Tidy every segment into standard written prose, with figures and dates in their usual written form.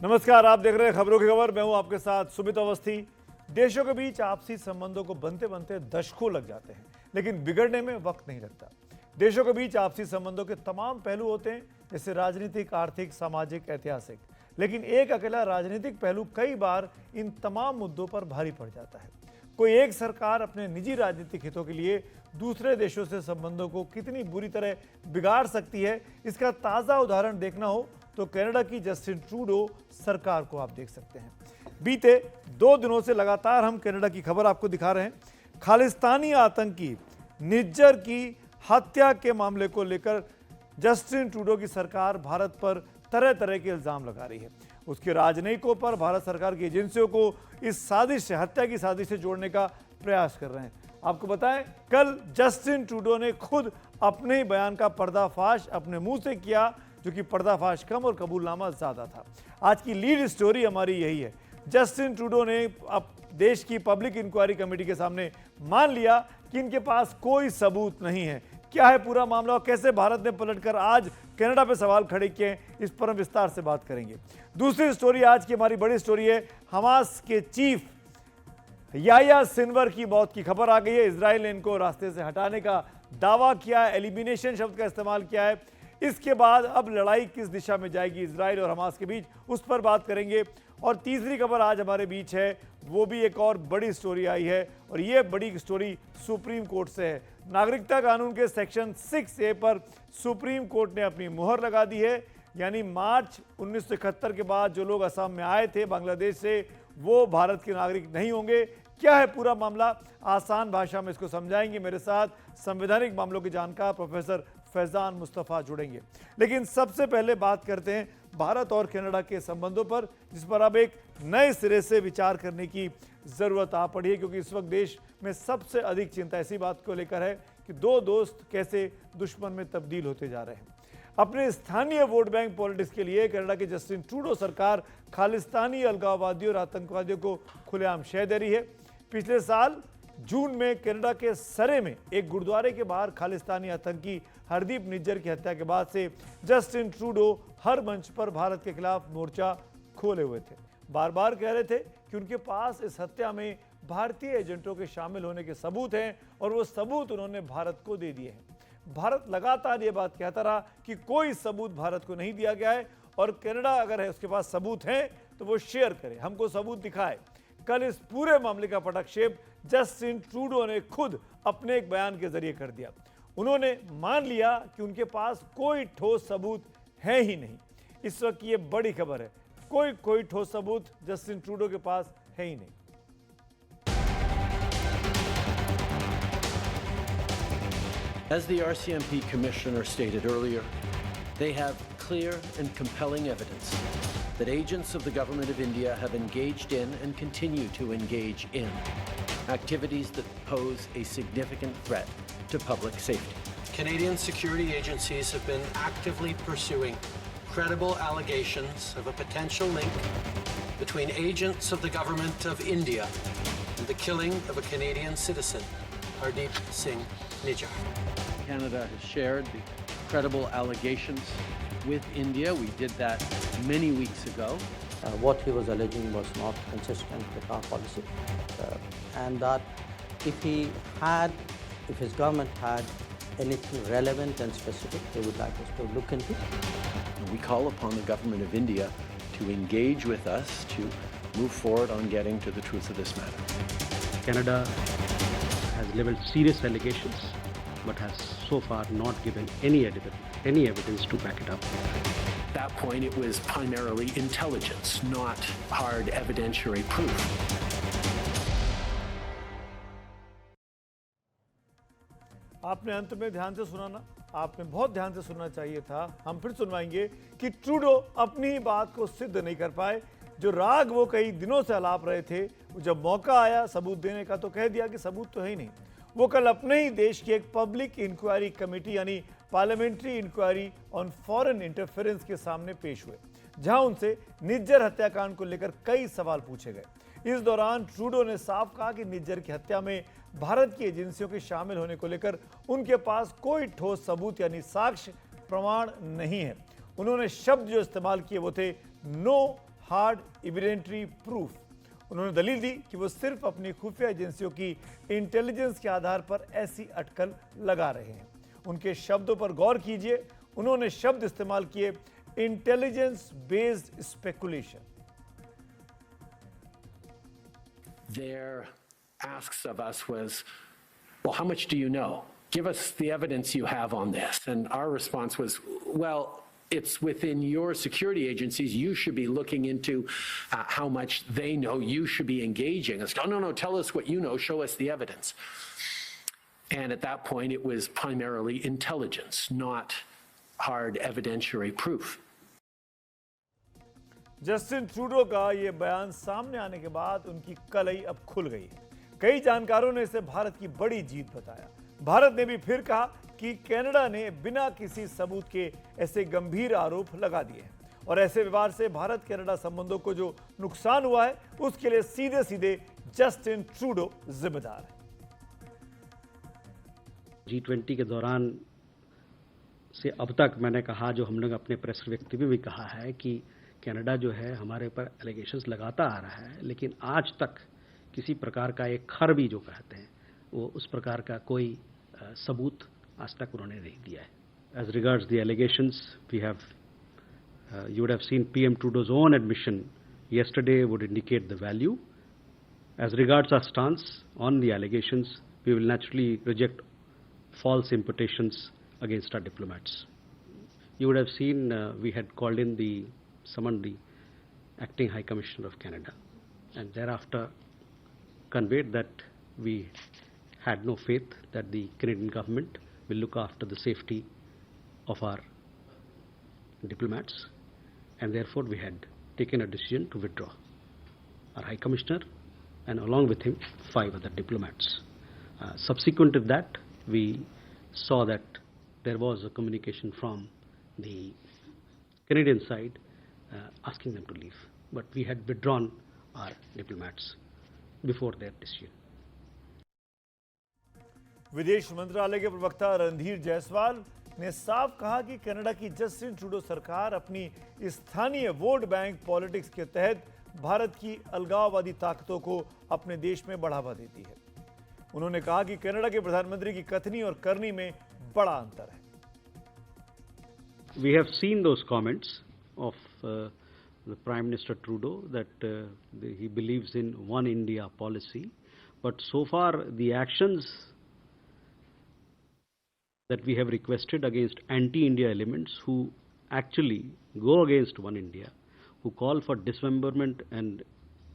नमस्कार, आप देख रहे हैं खबरों की खबर। मैं हूं आपके साथ सुमित अवस्थी। देशों के बीच आपसी संबंधों को बनते बनते दशकों लग जाते हैं, लेकिन बिगड़ने में वक्त नहीं लगता। देशों के बीच आपसी संबंधों के तमाम पहलू होते हैं, जैसे राजनीतिक, आर्थिक, सामाजिक, ऐतिहासिक। लेकिन एक अकेला राजनीतिक पहलू कई बार इन तमाम मुद्दों पर भारी पड़ जाता है। कोई एक सरकार अपने निजी राजनीतिक हितों के लिए दूसरे देशों से संबंधों को कितनी बुरी तरह बिगाड़ सकती है, इसका ताज़ा उदाहरण देखना हो तो कनाडा की जस्टिन ट्रूडो सरकार को आप देख सकते हैं। बीते 2 दिनों से लगातार हम कनाडा की खबर आपको दिखा रहे हैं। खालिस्तानी आतंकी निज्जर की हत्या के मामले को लेकर जस्टिन ट्रूडो की सरकार भारत पर तरह तरह के इल्जाम लगा रही है। उसके राजनयिकों पर भारत सरकार की एजेंसियों को इस साजिश से, हत्या की साजिश से जोड़ने का प्रयास कर रहे हैं। आपको बताएं, कल जस्टिन ट्रूडो ने खुद अपने ही बयान का पर्दाफाश अपने मुंह से किया, जो कि पर्दाफाश कम और कबूलनामा ज्यादा था। आज की लीड स्टोरी हमारी यही है। जस्टिन ट्रूडो ने अब देश की पब्लिक इंक्वायरी कमेटी के सामने मान लिया कि इनके पास कोई सबूत नहीं है। क्या है पूरा मामला और कैसे भारत ने पलटकर आज कनाडा पे सवाल खड़े किए, इस पर हम विस्तार से बात करेंगे। दूसरी स्टोरी, आज की हमारी बड़ी स्टोरी है, हमास के चीफ याह्या सिनवर की मौत की खबर आ गई है। इजराइल ने इनको रास्ते से हटाने का दावा किया है, एलिमिनेशन शब्द का इस्तेमाल किया है। इसके बाद अब लड़ाई किस दिशा में जाएगी इजराइल और हमास के बीच, उस पर बात करेंगे। और तीसरी खबर आज हमारे बीच है, वो भी एक और बड़ी स्टोरी आई है, और ये बड़ी स्टोरी सुप्रीम कोर्ट से है। नागरिकता कानून के सेक्शन 6A पर सुप्रीम कोर्ट ने अपनी मुहर लगा दी है। यानी मार्च 1971 के बाद जो लोग असम में आए थे बांग्लादेश से, वो भारत के नागरिक नहीं होंगे। क्या है पूरा मामला, आसान भाषा में इसको समझाएंगे। मेरे साथ संवैधानिक मामलों के जानकार प्रोफेसर फैजान मुस्तफ़ा जुड़ेंगे। लेकिन सबसे पहले बात करते हैं भारत और कनाडा के संबंधों पर, जिस पर अब एक नए सिरे से विचार करने की ज़रूरत आ पड़ी है, क्योंकि इस वक्त देश में सबसे अधिक चिंता इसी बात को लेकर है कि दो दोस्त कैसे दुश्मन में तब्दील होते जा रहे हैं। अपने स्थानीय वोट बैंक पॉलिटिक्स के लिए कनाडा की जस्टिन ट्रूडो सरकार खालिस्तानी अलगाववादियों और आतंकवादियों को खुलेआम शह दे रही है। पिछले साल जून में कनाडा के सरे में एक गुरुद्वारे के बाहर खालिस्तानी आतंकी हरदीप निज्जर की हत्या के बाद से जस्टिन ट्रूडो हर मंच पर भारत के खिलाफ मोर्चा खोले हुए थे। बार बार कह रहे थे कि उनके पास इस हत्या में भारतीय एजेंटों के शामिल होने के सबूत हैं, और वो सबूत उन्होंने भारत को दे दिए हैं। भारत लगातार ये बात कहता रहा कि कोई सबूत भारत को नहीं दिया गया है, और कनाडा अगर है उसके पास सबूत हैं तो वो शेयर करे, हमको सबूत दिखाए। कल इस पूरे मामले का पटाक्षेप जस्टिन ट्रूडो ने खुद अपने एक बयान के जरिए कर दिया। उन्होंने मान लिया कि उनके पास कोई ठोस सबूत है ही नहीं। इस वक्त ये बड़ी खबर है, कोई ठोस सबूत जस्टिन ट्रूडो के पास है ही नहीं। As the RCMP commissioner stated earlier, they have clear and compelling evidence that agents of the government of India have engaged in and continue to engage in activities that pose a significant threat to public safety. Canadian security agencies have been actively pursuing credible allegations of a potential link between agents of the government of India and the killing of a Canadian citizen, Hardeep Singh Nijjar. Canada has shared the credible allegations with India. We did that many weeks ago. What he was alleging was not consistent with our policy, and that if his government had anything relevant and specific, they would like us to look into. We call upon the government of India to engage with us to move forward on getting to the truth of this matter. Canada has leveled serious allegations, but has so far not given any evidence to back it up. At that point, it was primarily intelligence, not hard evidentiary proof. आपने अंत में ध्यान से सुना ना, आपने बहुत ध्यान से सुनना चाहिए था। हम फिर सुनवाएंगे कि ट्रूडो अपनी ही बात को सिद्ध नहीं कर पाए। जो राग वो कई दिनों से अलाप रहे थे, वो जब मौका आया सबूत देने का तो कह दिया कि सबूत तो है ही नहीं। वो कल अपने ही देश की एक पब्लिक इंक्वायरी कमेटी यानी parliamentary inquiry on foreign interference के सामने पेश हुए, जहां उनसे निज्जर हत्याकांड को लेकर कई सवाल पूछे गए। इस दौरान ट्रूडो ने साफ कहा कि निज्जर की हत्या में भारत की एजेंसियों के शामिल होने को लेकर उनके पास कोई ठोस सबूत यानी साक्ष्य प्रमाण नहीं है। उन्होंने शब्द जो इस्तेमाल किए वो थे नो हार्ड इविडेंटरी प्रूफ। उन्होंने दलील दी कि वो सिर्फ अपनी खुफिया एजेंसियों की इंटेलिजेंस के आधार पर ऐसी अटकल लगा रहे हैं। उनके शब्दों पर गौर कीजिए, उन्होंने शब्द इस्तेमाल किए intelligence based speculation. Their asks of us was, well, how much do you know? Give us the evidence you have on this. And our response was, well, it's within your security agencies. You should be looking into how much they know. You should be engaging. It's, oh, no, tell us what you know. Show us the evidence. And at that point, it was primarily intelligence, not hard evidentiary proof. Justin Trudeau का यह बयान सामने आने के बाद उनकी कलई अब खुल गई है। कई जानकारों ने इसे भारत की बड़ी जीत बताया। भारत ने भी फिर कहा कि कनाडा ने बिना किसी सबूत के ऐसे गंभीर आरोप लगा दिए हैं और ऐसे व्यवहार से भारत कनाडा संबंधों को जो नुकसान हुआ है उसके लिए सीधे सीधे जस्टिन ट्रूडो जिम्मेदार है। G20 के दौरान से अब तक मैंने कहा, जो हम लोग अपने प्रेस व्यक्ति में भी कहा है, कि कनाडा जो है हमारे ऊपर एलिगेशंस लगाता आ रहा है, लेकिन आज तक किसी प्रकार का एक खर भी जो कहते हैं वो उस प्रकार का कोई सबूत आज तक उन्होंने नहीं दिया है। As regards the allegations, we have you would have seen PM Trudeau's own admission yesterday would indicate the value. As regards our stance on the allegations, we will naturally reject false imputations against our diplomats. You would have seen we had summoned the acting High Commissioner of Canada, and thereafter conveyed that we had no faith that the Canadian government will look after the safety of our diplomats, and therefore we had taken a decision to withdraw our High Commissioner and along with him 5 other diplomats. Subsequent to that, we saw that there was a communication from the Canadian side asking them to leave, but we had withdrawn our diplomats before their decision. विदेश मंत्रालय के प्रवक्ता रणधीर जायसवाल ने साफ कहा कि Canada की Justin Trudeau सरकार अपनी स्थानीय वोट बैंक पॉलिटिक्स के तहत भारत की अलगाववादी ताकतों को अपने देश में बढ़ावा देती है। उन्होंने कहा कि कनाडा के प्रधानमंत्री की कथनी और करनी में बड़ा अंतर है। We have seen those comments of the Prime Minister Trudeau that he believes in one India policy, but so far the actions that we have requested against anti-India elements who actually go against one India, who call for dismemberment and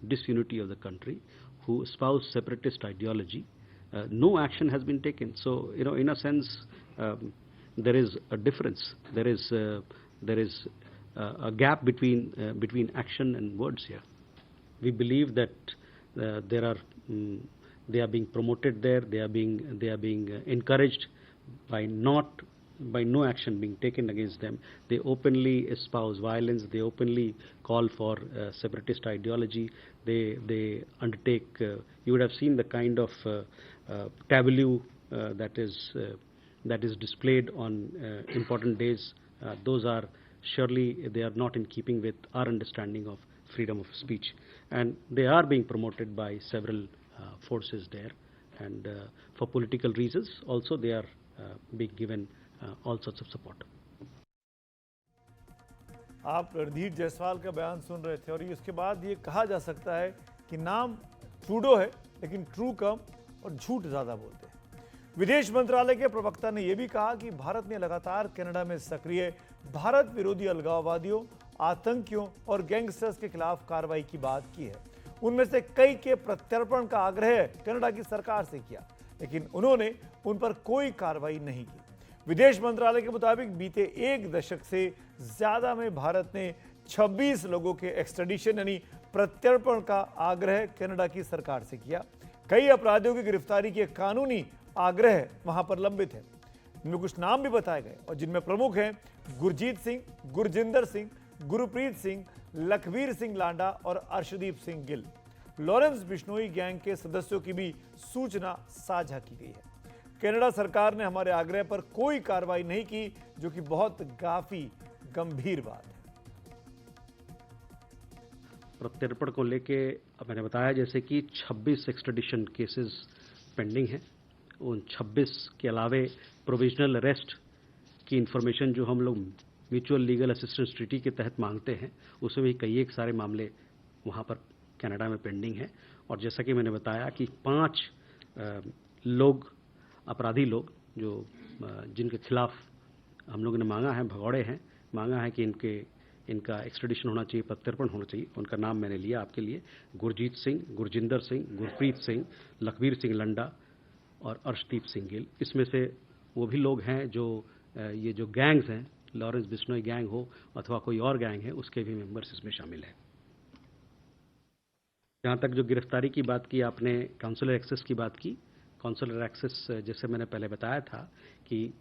disunity of the country, who espouse separatist ideology, no action has been taken. So, in a sense, there is a difference. There is a gap between action and words here. We believe that they are being promoted there. They are being encouraged by no action being taken against them. They openly espouse violence. They openly call for separatist ideology. They undertake. You would have seen the kind of tableau that is displayed on important days. Those are surely they are not in keeping with our understanding of freedom of speech, and they are being promoted by several forces there. And for political reasons, also they are being given all sorts of support. आप रणधीर जायसवाल का बयान सुन रहे थे और इसके बाद ये कहा जा सकता है कि नाम ट्रूडो है लेकिन ट्रू कम और झूठ ज्यादा बोलते हैं। विदेश मंत्रालय के प्रवक्ता ने यह भी कहा कि भारत ने लगातार कनाडा में सक्रिय भारत विरोधी अलगाववादियों, आतंकियों और गैंगस्टर्स के खिलाफ कार्रवाई की बात की है। उनमें से कई के प्रत्यर्पण का आग्रह कनाडा की सरकार से किया, लेकिन उन्होंने उन पर कोई कार्रवाई नहीं की। विदेश मंत्रालय के मुताबिक बीते 1 दशक से ज्यादा में भारत ने 26 लोगों के एक्सट्रेडिशन यानी प्रत्यर्पण का आग्रह कनाडा की सरकार से किया। कई अपराधियों की गिरफ्तारी के कानूनी आग्रह वहां पर लंबित है। इनमें कुछ नाम भी बताए गए और जिनमें प्रमुख हैं गुरजीत सिंह, गुरजिंदर सिंह, गुरप्रीत सिंह, लखवीर सिंह लांडा और अर्शदीप सिंह गिल। लॉरेंस बिश्नोई गैंग के सदस्यों की भी सूचना साझा की गई है। कनाडा सरकार ने हमारे आग्रह पर कोई कार्रवाई नहीं की, जो कि बहुत काफी गंभीर बात है। प्रत्यर्पण को लेके मैंने बताया जैसे कि 26 एक्स्ट्रेडिशन केसेस पेंडिंग हैं। उन 26 के अलावे प्रोविजनल अरेस्ट की इंफॉर्मेशन जो हम लोग म्यूचुअल लीगल असिस्टेंस ट्रीटी के तहत मांगते हैं, उसमें भी कई एक सारे मामले वहाँ पर कनाडा में पेंडिंग हैं। और जैसा कि मैंने बताया कि 5 लोग, अपराधी लोग जो जिनके खिलाफ हम लोगों ने मांगा है, भगौड़े हैं, मांगा है कि इनका एक्स्ट्रेडिशन होना चाहिए, प्रत्यर्पण होना चाहिए। उनका नाम मैंने लिया आपके लिए: गुरजीत सिंह, गुरजिंदर सिंह, गुरप्रीत सिंह, लखबीर सिंह लंडा और अर्शदीप सिंह गिल। इसमें से वो भी लोग हैं जो ये जो गैंग्स हैं, लॉरेंस बिश्नोई गैंग हो अथवा कोई और गैंग है, उसके भी मेंबर्स इसमें शामिल हैं। जहाँ तक जो गिरफ्तारी की बात की आपने, काउंसलर एक्सेस की बात की, काउंसलर एक्सेस जैसे मैंने पहले बताया था कि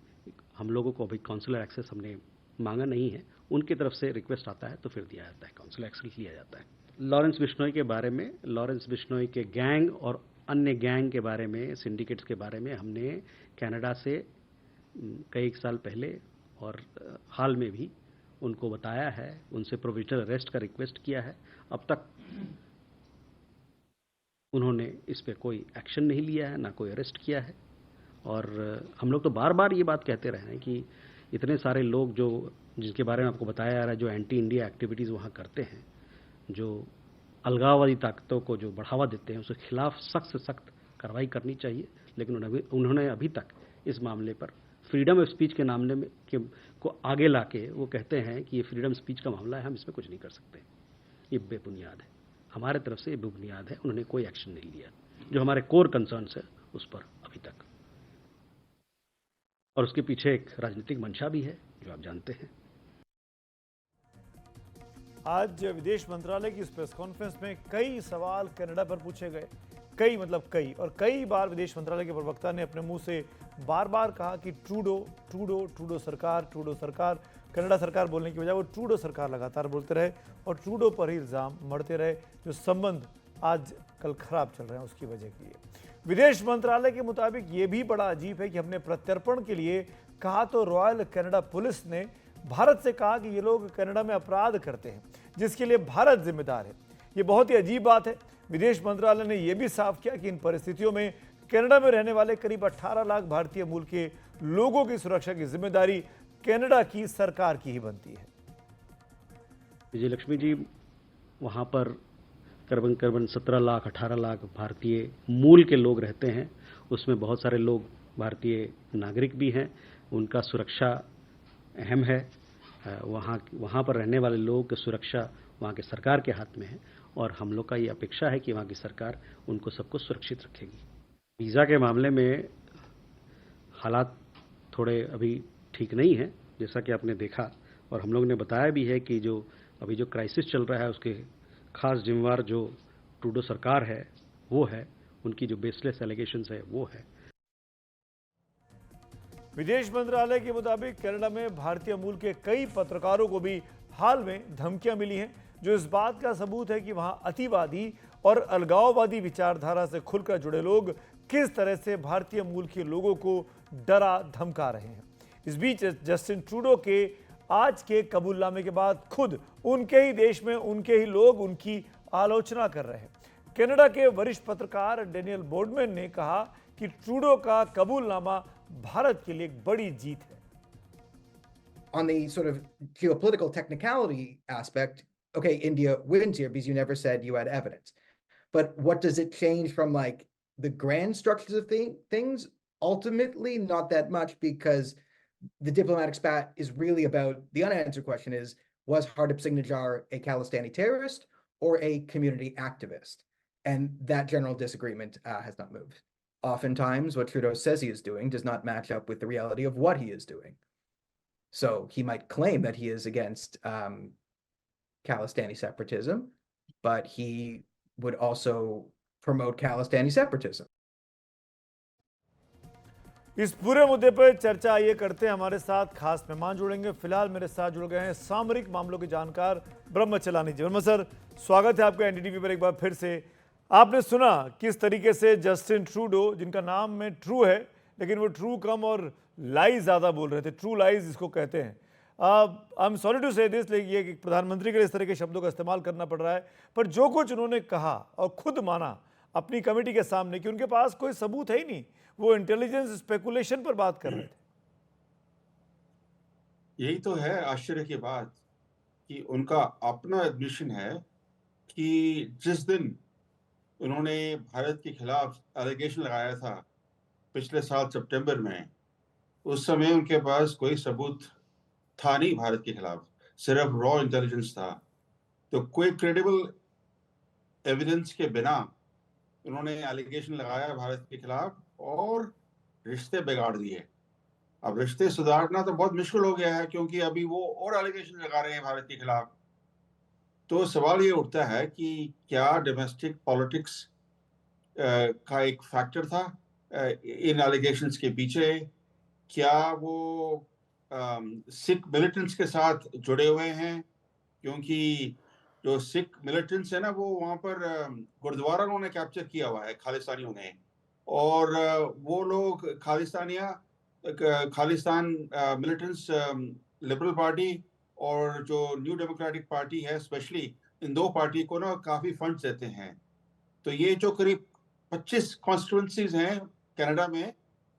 हम लोगों को अभी काउंसलर एक्सेस हमने मांगा नहीं है, उनकी तरफ से रिक्वेस्ट आता है तो फिर दिया जाता है, काउंसलर एक्सेस लिया जाता है। लॉरेंस बिश्नोई के बारे में, लॉरेंस बिश्नोई के गैंग और अन्य गैंग के बारे में, सिंडिकेट्स के बारे में हमने कनाडा से कई एक साल पहले और हाल में भी उनको बताया है, उनसे प्रोविजनल अरेस्ट का रिक्वेस्ट किया है। अब तक उन्होंने इस पे कोई एक्शन नहीं लिया है, ना कोई अरेस्ट किया है। और हम लोग तो बार बार ये बात कहते रहे हैं कि इतने सारे लोग जो जिनके बारे में आपको बताया जा रहा है, जो एंटी इंडिया एक्टिविटीज़ वहाँ करते हैं, जो अलगाववादी ताकतों को जो बढ़ावा देते हैं, उसके खिलाफ सख्त से सख्त कार्रवाई करनी चाहिए। लेकिन उन्होंने अभी तक इस मामले पर फ्रीडम ऑफ स्पीच के मामले में को आगे लाके वो कहते हैं कि ये फ्रीडम स्पीच का मामला है, हम इसमें कुछ नहीं कर सकते। ये बेबुनियाद है, हमारे तरफ से ये बेबुनियाद है। उन्होंने कोई एक्शन नहीं लिया जो हमारे कोर कंसर्न्स है उस पर अभी तक। और उसके पीछे एक राजनीतिक मंशा भी है जो आप जानते हैं। आज विदेश मंत्रालय की इस प्रेस कॉन्फ्रेंस में कई सवाल कनाडा पर पूछे गए, कई बार विदेश मंत्रालय के प्रवक्ता ने अपने मुंह से बार बार कहा कि ट्रूडो सरकार, कनाडा सरकार बोलने की बजाय वो ट्रूडो सरकार लगातार बोलते रहे और ट्रूडो पर ही इल्जाम मढ़ते रहे, जो संबंध आज कल खराब चल रहे हैं उसकी वजह की है। विदेश मंत्रालय के मुताबिक ये भी बड़ा अजीब है कि हमने प्रत्यर्पण के लिए कहा तो रॉयल कनाडा पुलिस ने भारत से कहा कि ये लोग कनाडा में अपराध करते हैं जिसके लिए भारत जिम्मेदार है। ये बहुत ही अजीब बात है। विदेश मंत्रालय ने यह भी साफ किया कि इन परिस्थितियों में कनाडा में रहने वाले करीब 18 लाख भारतीय मूल के लोगों की सुरक्षा की जिम्मेदारी कनाडा की सरकार की ही बनती है। विजयलक्ष्मी जी, वहाँ पर करीबन 17 लाख 18 लाख भारतीय मूल के लोग रहते हैं। उसमें बहुत सारे लोग भारतीय नागरिक भी हैं, उनका सुरक्षा अहम है। वहाँ पर रहने वाले लोगों की सुरक्षा वहाँ की सरकार के हाथ में है और हम लोग का ये अपेक्षा है कि वहाँ की सरकार उनको सबको सुरक्षित रखेगी। वीज़ा के मामले में हालात थोड़े अभी ठीक नहीं हैं, जैसा कि आपने देखा और हम लोग ने बताया भी है कि जो अभी जो क्राइसिस चल रहा है उसके खास जिम्मेवार जो ट्रूडो सरकार है वो है, उनकी जो बेसलेस एलिगेशंस है वो है। विदेश मंत्रालय के मुताबिक कनाडा में भारतीय मूल के कई पत्रकारों को भी हाल में धमकियां मिली हैं, जो इस बात का सबूत है कि वहां अतिवादी और अलगाववादी विचारधारा से खुलकर जुड़े लोग किस तरह से भारतीय मूल के लोगों को डरा धमका रहे हैं। इस बीच जस्टिन ट्रूडो के आज के कबूलनामे के बाद खुद उनके ही देश में उनके ही लोग उनकी आलोचना कर रहे हैं। कनाडा के वरिष्ठ पत्रकार डेनियल बोर्डमैन ने कहा कि ट्रूडो का कबूलनामा भारत के लिए एक बड़ी जीत है। On the sort of geopolitical technicality aspect, okay, India wins here because you never said you had evidence. But what does it change from like the grand structures of things? Ultimately, not that much, because the diplomatic spat is really about the unanswered question is, was Hardip Singh Najjar a Khalistani terrorist or a community activist? And that general disagreement has not moved. Oftentimes, what Trudeau says he is doing does not match up with the reality of what he is doing. So he might claim that he is against Khalistani separatism, but he would also promote Khalistani separatism. इस पूरे मुद्दे पर चर्चा ये करते हैं, हमारे साथ खास मेहमान जुड़ेंगे। फिलहाल मेरे साथ जुड़ गए हैं सामरिक मामलों के जानकार ब्रह्म चलानी जी। ब्रह्म सर, स्वागत है आपका एनडीटीवी पर एक बार फिर से। आपने सुना किस तरीके से जस्टिन ट्रूडो, जिनका नाम में ट्रू है लेकिन वो ट्रू कम और लाइज ज़्यादा बोल रहे थे, ट्रू लाइज इसको कहते हैं, आई एम सॉरी टू से दिस, लेकिन ये कि प्रधानमंत्री के लिए इस तरह के शब्दों का इस्तेमाल करना पड़ रहा है, पर जो कुछ उन्होंने कहा और खुद माना अपनी कमेटी के सामने कि उनके पास कोई सबूत है ही नहीं, वो इंटेलिजेंस स्पेकुलेशन पर बात कर रहे थे। यही तो है आश्चर्य की बात कि उनका अपना एडमिशन है कि जिस दिन उन्होंने भारत के खिलाफ एलिगेशन लगाया था पिछले साल सितंबर में, उस समय उनके पास कोई सबूत था नहीं भारत के खिलाफ, सिर्फ रॉ इंटेलिजेंस था। तो कोई क्रेडिबल एविडेंस के बिना उन्होंने एलिगेशन लगाया भारत के खिलाफ और रिश्ते बिगाड़ दिए। अब रिश्ते सुधारना तो बहुत मुश्किल हो गया है क्योंकि अभी वो और एलिगेशन लगा रहे हैं भारत के खिलाफ। तो सवाल ये उठता है कि क्या डोमेस्टिक पॉलिटिक्स का एक फैक्टर था इन एलिगेशंस के पीछे? क्या वो सिख मिलिटेंट्स के साथ जुड़े हुए हैं? क्योंकि जो सिख मिलिटेंट्स है ना, वो वहाँ पर गुरुद्वारा उन्होंने कैप्चर किया हुआ है खालिस्तानियों ने, और वो लोग खालिस्तान मिलिटेंट्स, लिबरल पार्टी और जो न्यू डेमोक्रेटिक पार्टी है स्पेशली, इन दो पार्टी को ना काफ़ी फंड्स देते हैं। तो ये जो करीब 25 कॉन्स्टिट्यूंसीज हैं कनाडा में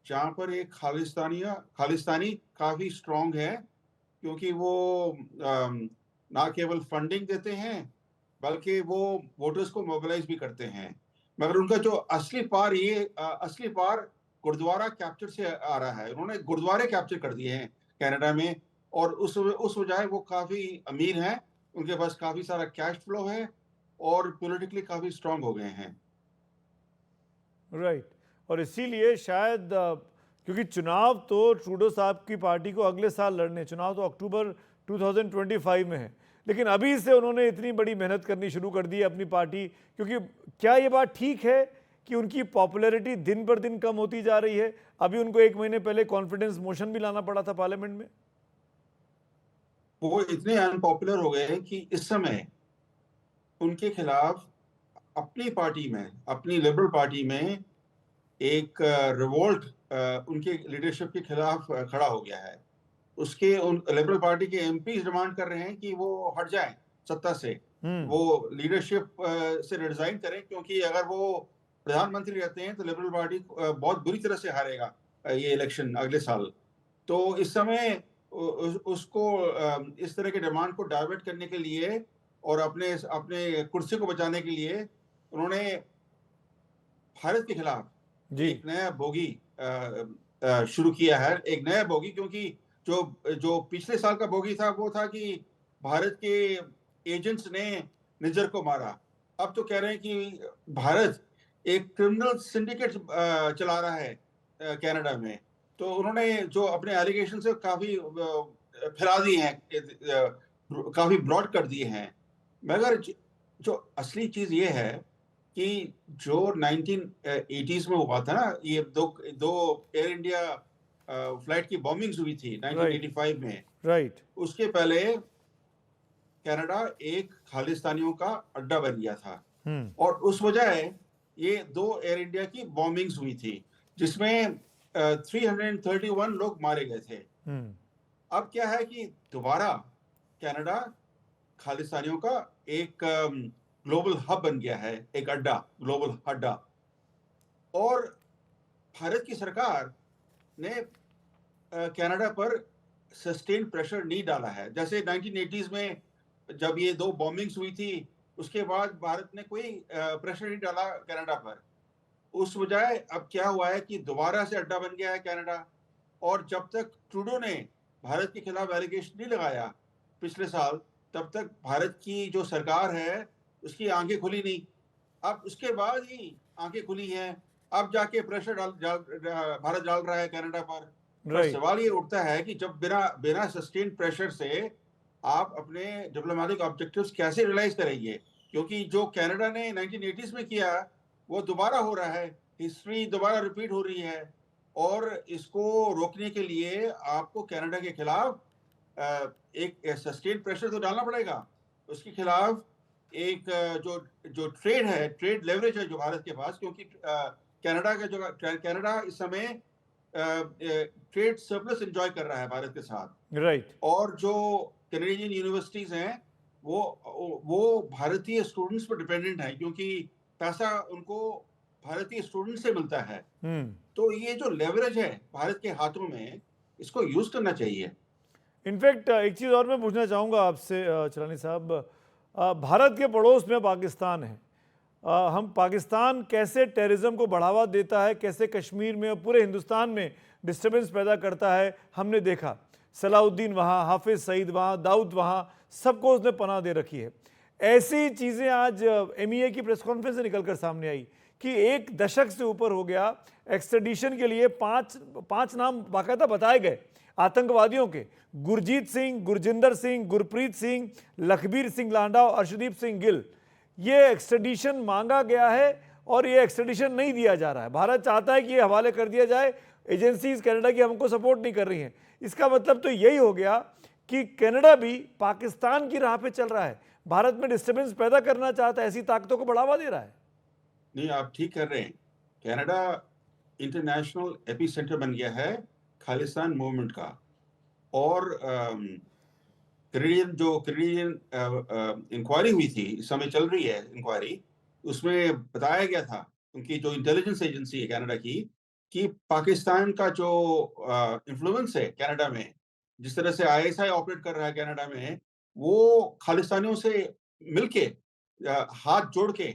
जहाँ पर एक खालिस्तानी काफ़ी स्ट्रॉन्ग है, क्योंकि वो ना केवल फंडिंग देते हैं बल्कि वो वोटर्स को मोबिलाइज भी करते हैं। मगर उनका जो असली पार गुरुद्वारा कैप्चर से आ रहा है। उन्होंने गुरुद्वारे कैप्चर कर दिए हैं कनाडा में, और उस वजह वो काफ़ी अमीर हैं, उनके पास काफ़ी सारा कैश फ्लो है और पॉलिटिकली काफ़ी स्ट्रांग हो गए हैं। राइट, और इसीलिए शायद क्योंकि चुनाव तो ट्रूडो साहब की पार्टी को अगले साल लड़ने, चुनाव तो अक्टूबर 2025 में है, लेकिन अभी से उन्होंने इतनी बड़ी मेहनत करनी शुरू कर दी है अपनी पार्टी, क्योंकि क्या ये बात ठीक है कि उनकी पॉपुलैरिटी दिन पर दिन कम होती जा रही है? अभी उनको 1 महीने पहले कॉन्फिडेंस मोशन भी लाना पड़ा था पार्लियामेंट में। वो इतने अनपॉपुलर हो गए कि इस समय उनके खिलाफ अपनी पार्टी में, अपनी लिबरल पार्टी में एक रिवोल्ट उनके लीडरशिप के खिलाफ खड़ा हो गया है। उसके उन लिबरल पार्टी के एमपी डिमांड कर रहे हैं कि वो हट जाएं सत्ता से, वो लीडरशिप से रिजाइन करें, क्योंकि अगर वो प्रधानमंत्री रहते हैं तो लिबरल पार्टी बहुत बुरी तरह से हारेगा ये इलेक्शन अगले साल। तो इस समय उसको इस तरह के डिमांड को डाइवर्ट करने के लिए और अपने कुर्सी को बचाने के लिए उन्होंने भारत के खिलाफ एक नया बोगी शुरू किया है, एक नया बोगी, क्योंकि जो पिछले साल का बोगी था वो था कि भारत के एजेंट्स ने निज्जर को मारा। अब तो कह रहे हैं कि भारत एक क्रिमिनल सिंडिकेट चला रहा है कनाडा में। तो उन्होंने जो अपने एलिगेशन से काफ़ी फैला दिए हैं, काफ़ी ब्रॉड कर दिए हैं। मगर जो असली चीज़ ये है कि जो 1980s में हुआ था ना, ये दो एयर इंडिया फ्लाइट की बॉम्बिंग्स हुई थी 1985 में, राइट। उसके पहले कनाडा एक खालिस्तानियों का अड्डा बन गया था, और उस वजह ये 2 एयर इंडिया की बॉम्बिंग्स हुई थी जिसमें 331 लोग मारे गए थे। अब क्या है कि दोबारा कनाडा खालिस्तानियों का एक ग्लोबल हब बन गया है, एक अड्डा, ग्लोबल अड्डा। और भारत की सरकार ने कनाडा पर सस्टेन प्रेशर नहीं डाला है। जैसे 1980s में जब ये 2 बॉम्बिंग्स हुई थी, उसके बाद भारत ने कोई प्रेशर नहीं डाला कनाडा पर। उस वजह अब क्या हुआ है कि दोबारा से अड्डा बन गया है कनाडा, और जब तक ट्रूडो ने भारत के खिलाफ एलिगेशन नहीं लगाया पिछले साल, तब तक भारत की जो सरकार है उसकी आंखें खुली नहीं। अब उसके बाद ही आंखें खुली हैं, अब जाके प्रेशर भारत डाल रहा है कनाडा पर। सवाल ये उठता है कि जब बिना सस्टेन प्रेशर से आप अपने डिप्लोमेटिक ऑब्जेक्टिव्स कैसे रियलाइज करेंगे? क्योंकि जो कनाडा ने 1980s में किया वो दोबारा हो रहा है, हिस्ट्री दोबारा रिपीट हो रही है, और इसको रोकने के लिए आपको कनाडा के खिलाफ एक सस्टेन प्रेशर तो डालना पड़ेगा। उसके खिलाफ एक जो ट्रेड है, ट्रेड लेवरेज है जो भारत के पास, क्योंकि कनाडा इस समय ट्रेड सरप्लस एंजॉय कर रहा है भारत के साथ। राइट। और जो कैनेडियन यूनिवर्सिटीज हैं वो भारतीय स्टूडेंट्स पर डिपेंडेंट है, क्योंकि पैसा उनको भारतीय स्टूडेंट से मिलता है। तो ये जो लेवरेज है भारत के हाथों में, इसको यूज करना चाहिए। इनफैक्ट एक चीज़ और मैं पूछना चाहूँगा आपसे चलानी साहब, भारत के पड़ोस में पाकिस्तान है, हम पाकिस्तान कैसे टेररिज्म को बढ़ावा देता है, कैसे कश्मीर में और पूरे हिंदुस्तान में डिस्टर्बेंस पैदा करता है, हमने देखा। सलाउद्दीन वहाँ, हाफिज सईद वहाँ, दाऊद वहाँ, सबको उसने पनाह दे रखी है। ऐसी चीज़ें आज MEA की प्रेस कॉन्फ्रेंस से निकलकर सामने आई कि 1 दशक से ऊपर हो गया, एक्सट्रेडिशन के लिए पांच नाम बाकायदा बताए गए आतंकवादियों के, गुरजीत सिंह, गुरजिंदर सिंह, गुरप्रीत सिंह, लखबीर सिंह लांडा और अर्शदीप सिंह गिल। ये एक्सट्रेडिशन मांगा गया है और ये एक्सट्रेडिशन नहीं दिया जा रहा है। भारत चाहता है कि ये हवाले कर दिया जाए, एजेंसीज कनाडा की हमको सपोर्ट नहीं कर रही हैं। इसका मतलब तो यही हो गया कि कनाडा भी पाकिस्तान की राह पे चल रहा है, भारत में डिस्टर्बेंस पैदा करना चाहता है, ऐसी ताकतों को बढ़ावा दे रहा है। नहीं, आप ठीक कर रहे हैं। कनाडा इंटरनेशनल एपी सेंटर बन गया है खालिस्तान मूवमेंट का। और कैनेडियन इंक्वायरी हुई थी, इस समय चल रही है इंक्वायरी, उसमें बताया गया था उनकी जो इंटेलिजेंस एजेंसी है कनाडा की, कि पाकिस्तान का जो इन्फ्लुएंस है कनाडा में, जिस तरह से ISI ऑपरेट कर रहा है कनाडा में, वो खालिस्तानियों से मिलके हाथ जोड़ के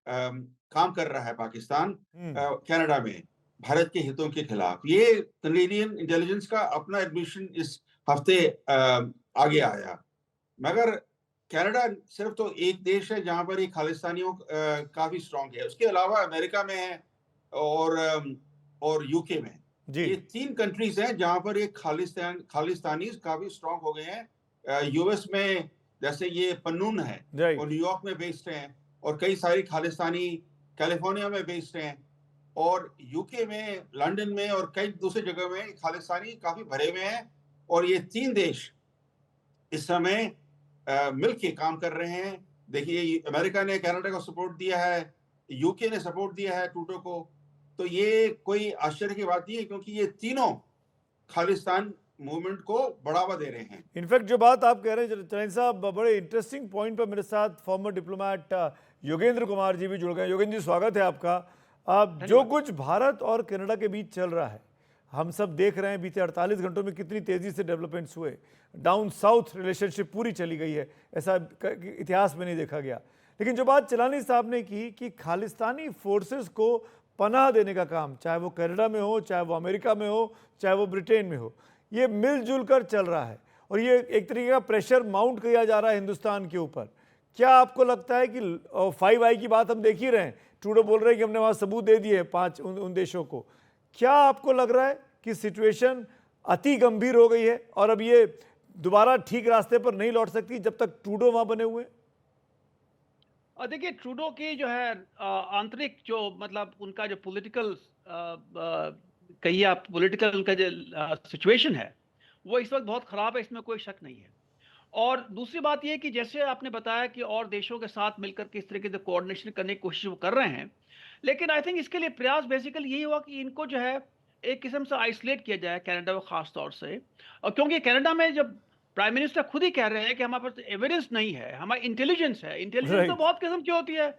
काम कर रहा है पाकिस्तान कनाडा में भारत के हितों के खिलाफ। ये कैनेडियन इंटेलिजेंस का अपना एडमिशन इस हफ्ते आगे आया। मगर कनाडा सिर्फ तो एक देश है जहां पर ये खालिस्तानियों काफी स्ट्रांग है। उसके अलावा अमेरिका में है और यूके में। ये 3 कंट्रीज हैं जहां पर ये खालिस्तानी काफी स्ट्रांग हो गए हैं। यूएस में जैसे ये पन्नून है, वो न्यूयॉर्क में बेस्ड हैं, और कई सारी खालिस्तानी कैलिफोर्निया में बेस्ड हैं, और यूके में, लंदन में और कई दूसरी जगह में खालिस्तानी काफी भरे हुए हैं। और ये 3 देश इस समय मिलके काम कर रहे हैं। देखिए, अमेरिका ने कनाडा को सपोर्ट दिया है, यूके ने सपोर्ट दिया है ट्रूडो को। तो ये कोई आश्चर्य की बात नहीं है, क्योंकि ये तीनों खालिस्तान मूवमेंट को बढ़ावा दे रहे हैं। इनफैक्ट जो बात आप कह रहे हैं चलैन साहब, बड़े इंटरेस्टिंग पॉइंट पर मेरे साथ फॉर्मर डिप्लोमेट योगेंद्र कुमार जी भी जुड़ गए। योगेंद्र जी, स्वागत है आपका। जो कुछ भारत और कनाडा के बीच चल रहा है, हम सब देख रहे हैं बीते 48 घंटों में कितनी तेजी से डेवलपमेंट्स हुए। डाउन साउथ रिलेशनशिप पूरी चली गई है, ऐसा इतिहास में नहीं देखा गया। लेकिन जो बात चलानी साहब ने की कि खालिस्तानी फोर्सेस को पनाह देने का काम, चाहे वो कनाडा में हो, चाहे वो अमेरिका में हो, चाहे वो ब्रिटेन में हो, ये मिलजुल कर चल रहा है और ये एक तरीके का प्रेशर माउंट किया जा रहा है हिंदुस्तान के ऊपर। क्या आपको लगता है कि 5I की बात हम देख ही रहे हैं, ट्रूडो बोल रहे हैं कि हमने वहाँ सबूत दे दिए 5 उन देशों को। क्या आपको लग रहा है कि सिचुएशन अति गंभीर हो गई है और अब ये दोबारा ठीक रास्ते पर नहीं लौट सकती जब तक ट्रूडो वहाँ बने हुए? और देखिए, ट्रूडो की जो है आंतरिक जो मतलब उनका जो पॉलिटिकल कहिए आप, पॉलिटिकल उनका जो सिचुएशन है वो इस वक्त बहुत ख़राब है, इसमें कोई शक नहीं है। और दूसरी बात ये कि जैसे आपने बताया कि और देशों के साथ मिलकर किस तरीके से कोऑर्डिनेशन करने की कोशिश वो कर रहे हैं, लेकिन आई थिंक इसके लिए प्रयास बेसिकली यही हुआ कि इनको जो है एक किस्म से आइसोलेट किया जाए कनाडा को ख़ास तौर से। और क्योंकि कनाडा में जब प्राइम मिनिस्टर खुद ही कह रहे हैं कि हमारे पास एविडेंस नहीं है, हमारी इंटेलिजेंस है। इंटेलिजेंस तो बहुत किस्म की होती है,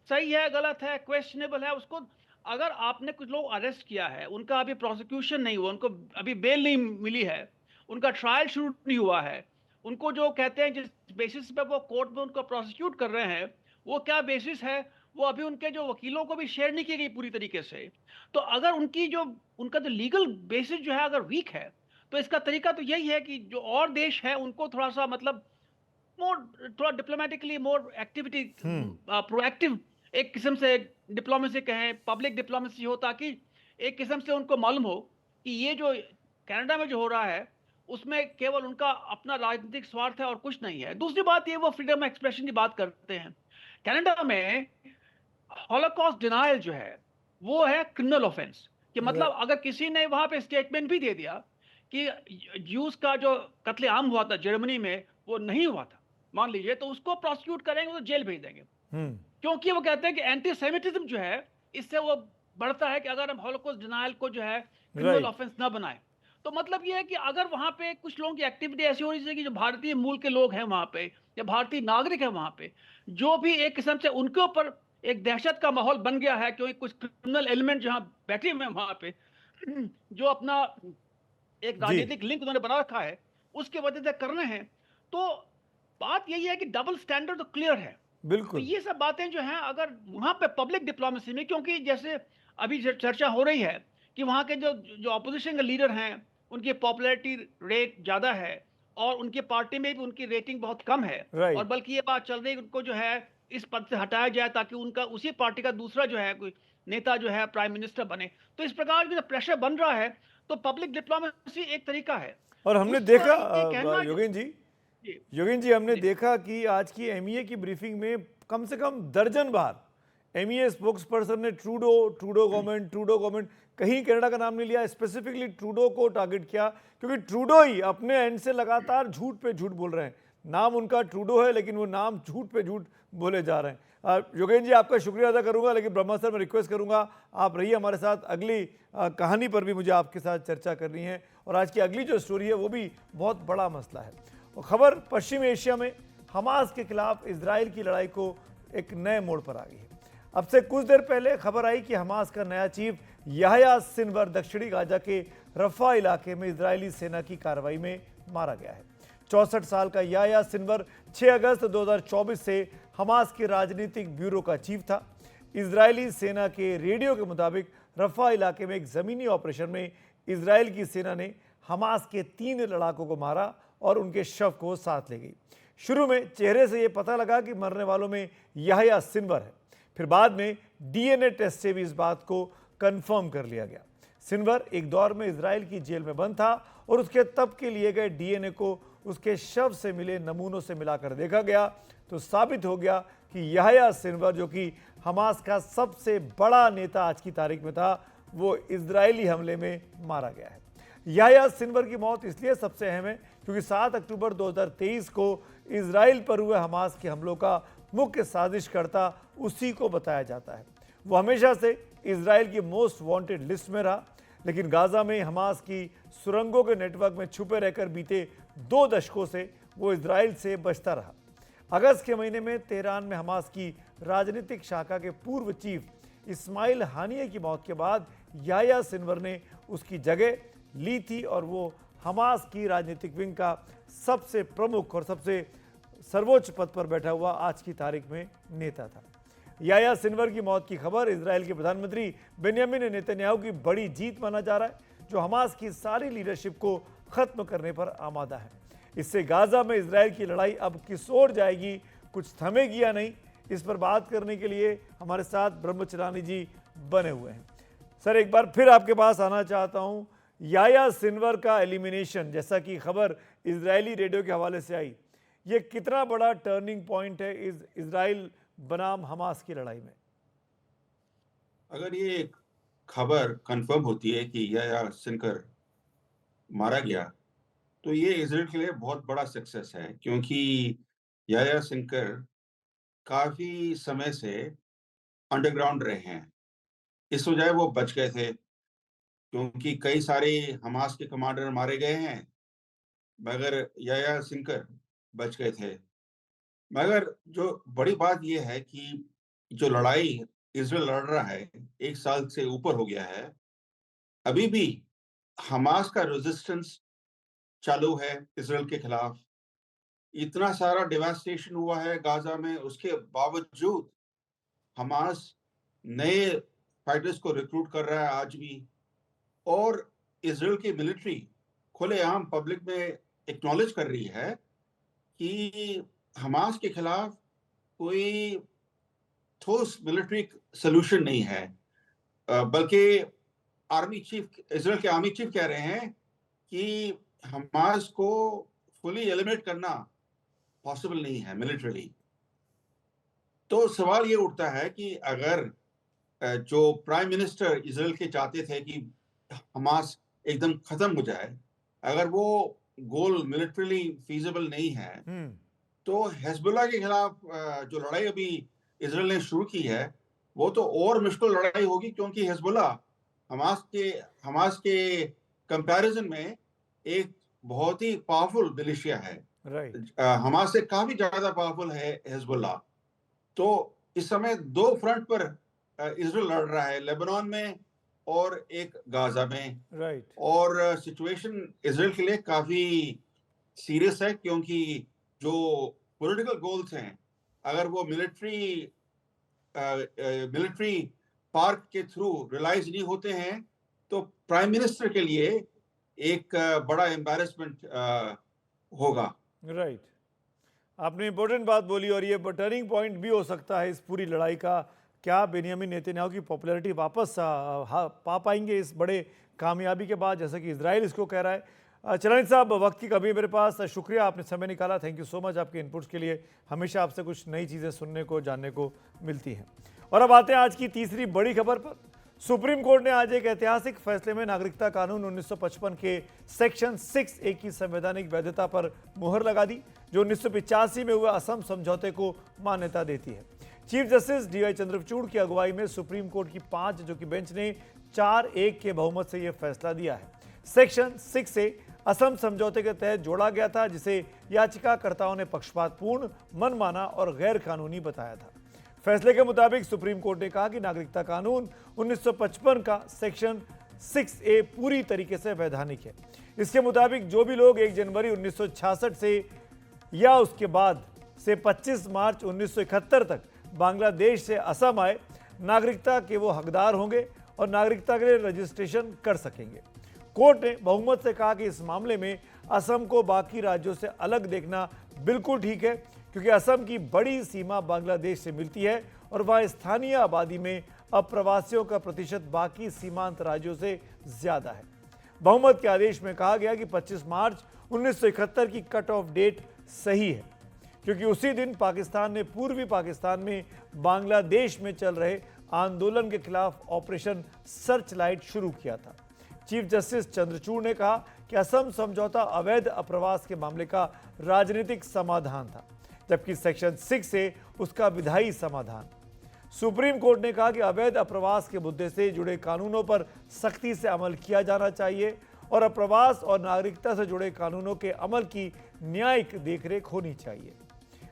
सही है, गलत है, क्वेश्चनेबल है। उसको अगर आपने कुछ लोग अरेस्ट किया है, उनका अभी प्रोसिक्यूशन नहीं हुआ, उनको अभी बेल नहीं मिली है, उनका ट्रायल शुरू नहीं हुआ है, उनको जो कहते हैं जिस बेसिस पे वो कोर्ट में उनको प्रोसिक्यूट कर रहे हैं, वो क्या बेसिस है, वो अभी उनके जो वकीलों को भी शेयर नहीं की गई पूरी तरीके से। तो अगर उनका जो लीगल बेसिस जो है अगर वीक है, तो इसका तरीका तो यही है कि जो और देश है उनको थोड़ा सा मतलब थोड़ा डिप्लोमेटिकली मोर एक्टिविटी, प्रोएक्टिव एक किस्म से डिप्लोमेसी कहें, पब्लिक डिप्लोमेसी हो, ताकि एक किस्म से उनको मालूम हो कि ये जो कनाडा में जो हो रहा है उसमें केवल उनका अपना राजनीतिक स्वार्थ है और कुछ नहीं है। दूसरी बात ये, वो फ्रीडम ऑफ एक्सप्रेशन की बात करते हैं। कनाडा में हॉलोकॉस्ट डिनायल जो है वो है क्रिमिनल ऑफेंस, कि मतलब अगर किसी ने वहां पे स्टेटमेंट भी दे दिया कि ज्यूज का जो कत्लेआम हुआ था जर्मनी में वो नहीं हुआ था, मान लीजिए, तो उसको प्रोसिक्यूट करेंगे, तो जेल भेज देंगे। क्योंकि वो कहते हैं कि एंटी सेमिटिज्म जो है इससे वो बढ़ता है कि अगर हम हॉलोकॉस्ट डिनायल को जो है क्रिमिनल राइट। ऑफेंस ना बनाए, तो मतलब ये है कि अगर वहाँ पे कुछ लोगों की एक्टिविटी ऐसी हो रही है कि जो भारतीय मूल के लोग हैं वहाँ पे या भारतीय नागरिक हैं वहाँ पे, जो भी एक किस्म से उनके ऊपर एक दहशत का माहौल बन गया है क्योंकि कुछ क्रिमिनल एलिमेंट जहाँ बैठे हुए हैं वहाँ पे जो अपना एक जी, राजनीतिक लिंक उन्होंने बना रखा है, उसके वजह से करने हैं, तो बात यही है कि डबल स्टैंडर्ड तो क्लियर है। तो बिल्कुल। ये सब बातें जो हैं अगर वहाँ पे पब्लिक डिप्लोमेसी में, क्योंकि जैसे अभी चर्चा हो रही है कि वहाँ के जो जो ऑपोजिशन के लीडर हैं उनकी पॉपुलैरिटी रेट ज़्यादा है और उनकी पार्टी में भी उनकी रेटिंग बहुत कम है, और राइट। बल्कि ये बात चल रही है कि उनको जो है इस पद से हटाया जाए ताकि उनका उसी पार्टी का दूसरा जो है कोई नेता जो है प्राइम मिनिस्टर बने। तो इस प्रकार का जो प्रेशर बन रहा है, तो पब्लिक डिप्लोमेसी एक तरीका है। और हमने दूसरा देखा ये कहना जी, योगेन जी हमने जी। देखा कि आज की एमईए की ब्रीफिंग में कम से कम दर्जन बार एमईए स्पोक्स पर्सन ने ट्रूडो गवर्नमेंट, कहीं कनाडा का नाम नहीं लिया, स्पेसिफिकली ट्रूडो को टारगेट किया, क्योंकि ट्रूडो ही अपने एंड से लगातार झूठ पे झूठ बोल रहे हैं। नाम उनका ट्रूडो है लेकिन वो नाम झूठ पे झूठ बोले जा रहे हैं। योगेन जी आपका शुक्रिया अदा करूंगा, लेकिन ब्रह्मा सर मैं रिक्वेस्ट करूंगा आप रहिए हमारे साथ, अगली कहानी पर भी मुझे आपके साथ चर्चा करनी है, और आज की अगली जो स्टोरी है वो भी बहुत बड़ा मसला है। और खबर पश्चिम एशिया में हमास के खिलाफ इजराइल की लड़ाई को एक नए मोड़ पर आ गई है। अब से कुछ देर पहले खबर आई कि हमास का नया चीफ याह्या सिनवर दक्षिणी गाजा के रफा इलाके में इजरायली सेना की कार्रवाई में मारा गया है। 64 साल का याह्या सिनवर 6 अगस्त 2024 से हमास के राजनीतिक ब्यूरो का चीफ था। इजरायली सेना के रेडियो के मुताबिक रफा इलाके में एक जमीनी ऑपरेशन में इजराइल की सेना ने हमास के 3 लड़ाकों को मारा और उनके शव को साथ ले गई। शुरू में चेहरे से यह पता लगा कि मरने वालों में याह्या सिनवर है, फिर बाद में डीएनए टेस्ट से भी इस बात को कंफर्म कर लिया गया। सिनवर एक दौर में इजराइल की जेल में बंद था और उसके तब के लिए गए डीएनए को उसके शव से मिले नमूनों से मिलाकर देखा गया तो साबित हो गया कि याह्या सिनवर, जो कि हमास का सबसे बड़ा नेता आज की तारीख में था, वो इजरायली हमले में मारा गया है। याह्या सिनवर की मौत इसलिए सबसे अहम है क्योंकि 7 अक्टूबर 2023 को इजराइल पर हुए हमास के हमलों का मुख्य साजिशकर्ता उसी को बताया जाता है। वो हमेशा से इजराइल की मोस्ट वांटेड लिस्ट में रहा, लेकिन गाजा में हमास की सुरंगों के नेटवर्क में छुपे रहकर बीते 2 दशकों से वो इजराइल से बचता रहा। अगस्त के महीने में तेहरान में हमास की राजनीतिक शाखा के पूर्व चीफ इस्माइल हानिये की मौत के बाद याह्या सिनवर ने उसकी जगह ली थी और वो हमास की राजनीतिक विंग का सबसे प्रमुख और सबसे सर्वोच्च पद पर बैठा हुआ आज की तारीख में नेता था। याह्या सिनवर की मौत की खबर इजराइल के प्रधानमंत्री बेंयामिन नेतन्याहू की बड़ी जीत माना जा रहा है, जो हमास की सारी लीडरशिप को खत्म करने पर आमादा है। इससे गाजा में इजराइल की लड़ाई अब किस ओर जाएगी, कुछ थमेगी या नहीं, इस पर बात करने के लिए हमारे साथ ब्रह्मचरानी जी बने हुए हैं। सर, एक बार फिर आपके पास आना चाहता हूं। याह्या सिनवर का एलिमिनेशन, जैसा कि खबर इजरायली रेडियो के हवाले से आई, ये कितना बड़ा टर्निंग पॉइंट है इस इजराइल बनाम हमास की लड़ाई में? अगर ये खबर कंफर्म होती है कि याह्या सिनकर मारा गया, तो ये इजराइल के लिए बहुत बड़ा सक्सेस है, क्योंकि याह्या सिनकर काफी समय से अंडरग्राउंड रहे हैं। इस वजह वो बच गए थे, क्योंकि कई सारे हमास के कमांडर मारे गए हैं, मगर याह्या सिनकर बच गए थे। मगर जो बड़ी बात ये है कि जो लड़ाई इजराइल लड़ रहा है, 1 साल से ऊपर हो गया है, अभी भी हमास का रेजिस्टेंस चालू है इजराइल के खिलाफ। इतना सारा डेवास्टेशन हुआ है गाजा में, उसके बावजूद हमास नए फाइटर्स को रिक्रूट कर रहा है आज भी, और इजराइल की मिलिट्री खुलेआम पब्लिक में एक्नॉलेज कर रही है कि हमास के खिलाफ कोई ठोस मिलिट्री सॉल्यूशन नहीं है, बल्कि इजराइल के आर्मी चीफ कह रहे हैं कि हमास को फुली एलिमिनेट करना पॉसिबल नहीं है मिलिट्रीली। तो सवाल ये उठता है कि अगर जो प्राइम मिनिस्टर इजराइल के चाहते थे कि हमास एकदम खत्म हो जाए, अगर वो गोल मिलिट्रीली फीजिबल नहीं है, तो हिजबुल्लाह के खिलाफ जो लड़ाई अभी इजराइल ने शुरू की है, वो तो और मुश्किल लड़ाई होगी, क्योंकि हिजबुल्लाह हमास के कंपैरिजन में एक बहुत ही पावरफुल मिलिशिया है। राइट। हमास से काफी ज्यादा पावरफुल है हिजबुल्लाह। तो इस समय दो फ्रंट पर इजराइल लड़ रहा है, लेबनान में और एक गाजा में। राइट। और सिचुएशन इजराइल के लिए काफी सीरियस है, क्योंकि जो पॉलिटिकल गोल्स हैं, अगर वो मिलिट्री पार्क के थ्रू रियलाइज नहीं होते हैं, तो प्राइम मिनिस्टर के लिए एक बड़ा एम्बैरेसमेंट होगा। राइट। आपने इंपॉर्टेंट बात बोली, और ये टर्निंग पॉइंट भी हो सकता है इस पूरी लड़ाई का। क्या बेनियामिन नेतन्याहू की पॉपुलैरिटी वापस पा पाएंगे इस बड़े कामयाबी के बाद, जैसा कि इजराइल इसको कह रहा है। चलन साहब, वक्त की कमी मेरे पास, शुक्रिया आपने समय निकाला, थैंक यू सो मच आपके इनपुट्स के लिए। हमेशा आपसे कुछ नई चीज़ें सुनने को जानने को मिलती हैं। और अब आते हैं आज की तीसरी बड़ी खबर पर। सुप्रीम कोर्ट ने आज एक ऐतिहासिक फैसले में नागरिकता कानून 1955 के सेक्शन 6A की संवैधानिक वैधता पर मुहर लगा दी, जो 1985 में हुए असम समझौते को मान्यता देती है। चीफ जस्टिस DY चंद्रचूड़ की अगुवाई में सुप्रीम कोर्ट की 5 जो कि बेंच ने 4-1 के बहुमत से यह फैसला दिया है। सेक्शन 6A असम समझौते के तहत जोड़ा गया था, जिसे याचिकाकर्ताओं ने पक्षपातपूर्ण, मनमाना और गैर कानूनी बताया था। फैसले के मुताबिक सुप्रीम कोर्ट ने कहा कि नागरिकता कानून 1955 का सेक्शन 6A पूरी तरीके से वैधानिक है। इसके मुताबिक जो भी लोग 1 जनवरी 1966 से या उसके बाद से 25 मार्च 1971 तक बांग्लादेश से असम आए, नागरिकता के वो हकदार होंगे और नागरिकता के लिए रजिस्ट्रेशन कर सकेंगे। कोर्ट ने बहुमत से कहा कि इस मामले में असम को बाकी राज्यों से अलग देखना बिल्कुल ठीक है, क्योंकि असम की बड़ी सीमा बांग्लादेश से मिलती है और वहाँ स्थानीय आबादी में अप्रवासियों का प्रतिशत बाकी सीमांत राज्यों से ज्यादा है। बहुमत के आदेश में कहा गया कि 25 मार्च 1971 की कट ऑफ डेट सही है, क्योंकि उसी दिन पाकिस्तान ने पूर्वी पाकिस्तान में बांग्लादेश में चल रहे आंदोलन के खिलाफ ऑपरेशन सर्च लाइट शुरू किया था। चीफ जस्टिस चंद्रचूड़ ने कहा कि असम समझौता अवैध अप्रवास के मामले का राजनीतिक समाधान था, जबकि सेक्शन 6A उसका विधायी समाधान। सुप्रीम कोर्ट ने कहा कि अवैध अप्रवास के मुद्दे से जुड़े कानूनों पर सख्ती से अमल किया जाना चाहिए और अप्रवास और नागरिकता से जुड़े कानूनों के अमल की न्यायिक देखरेख होनी चाहिए।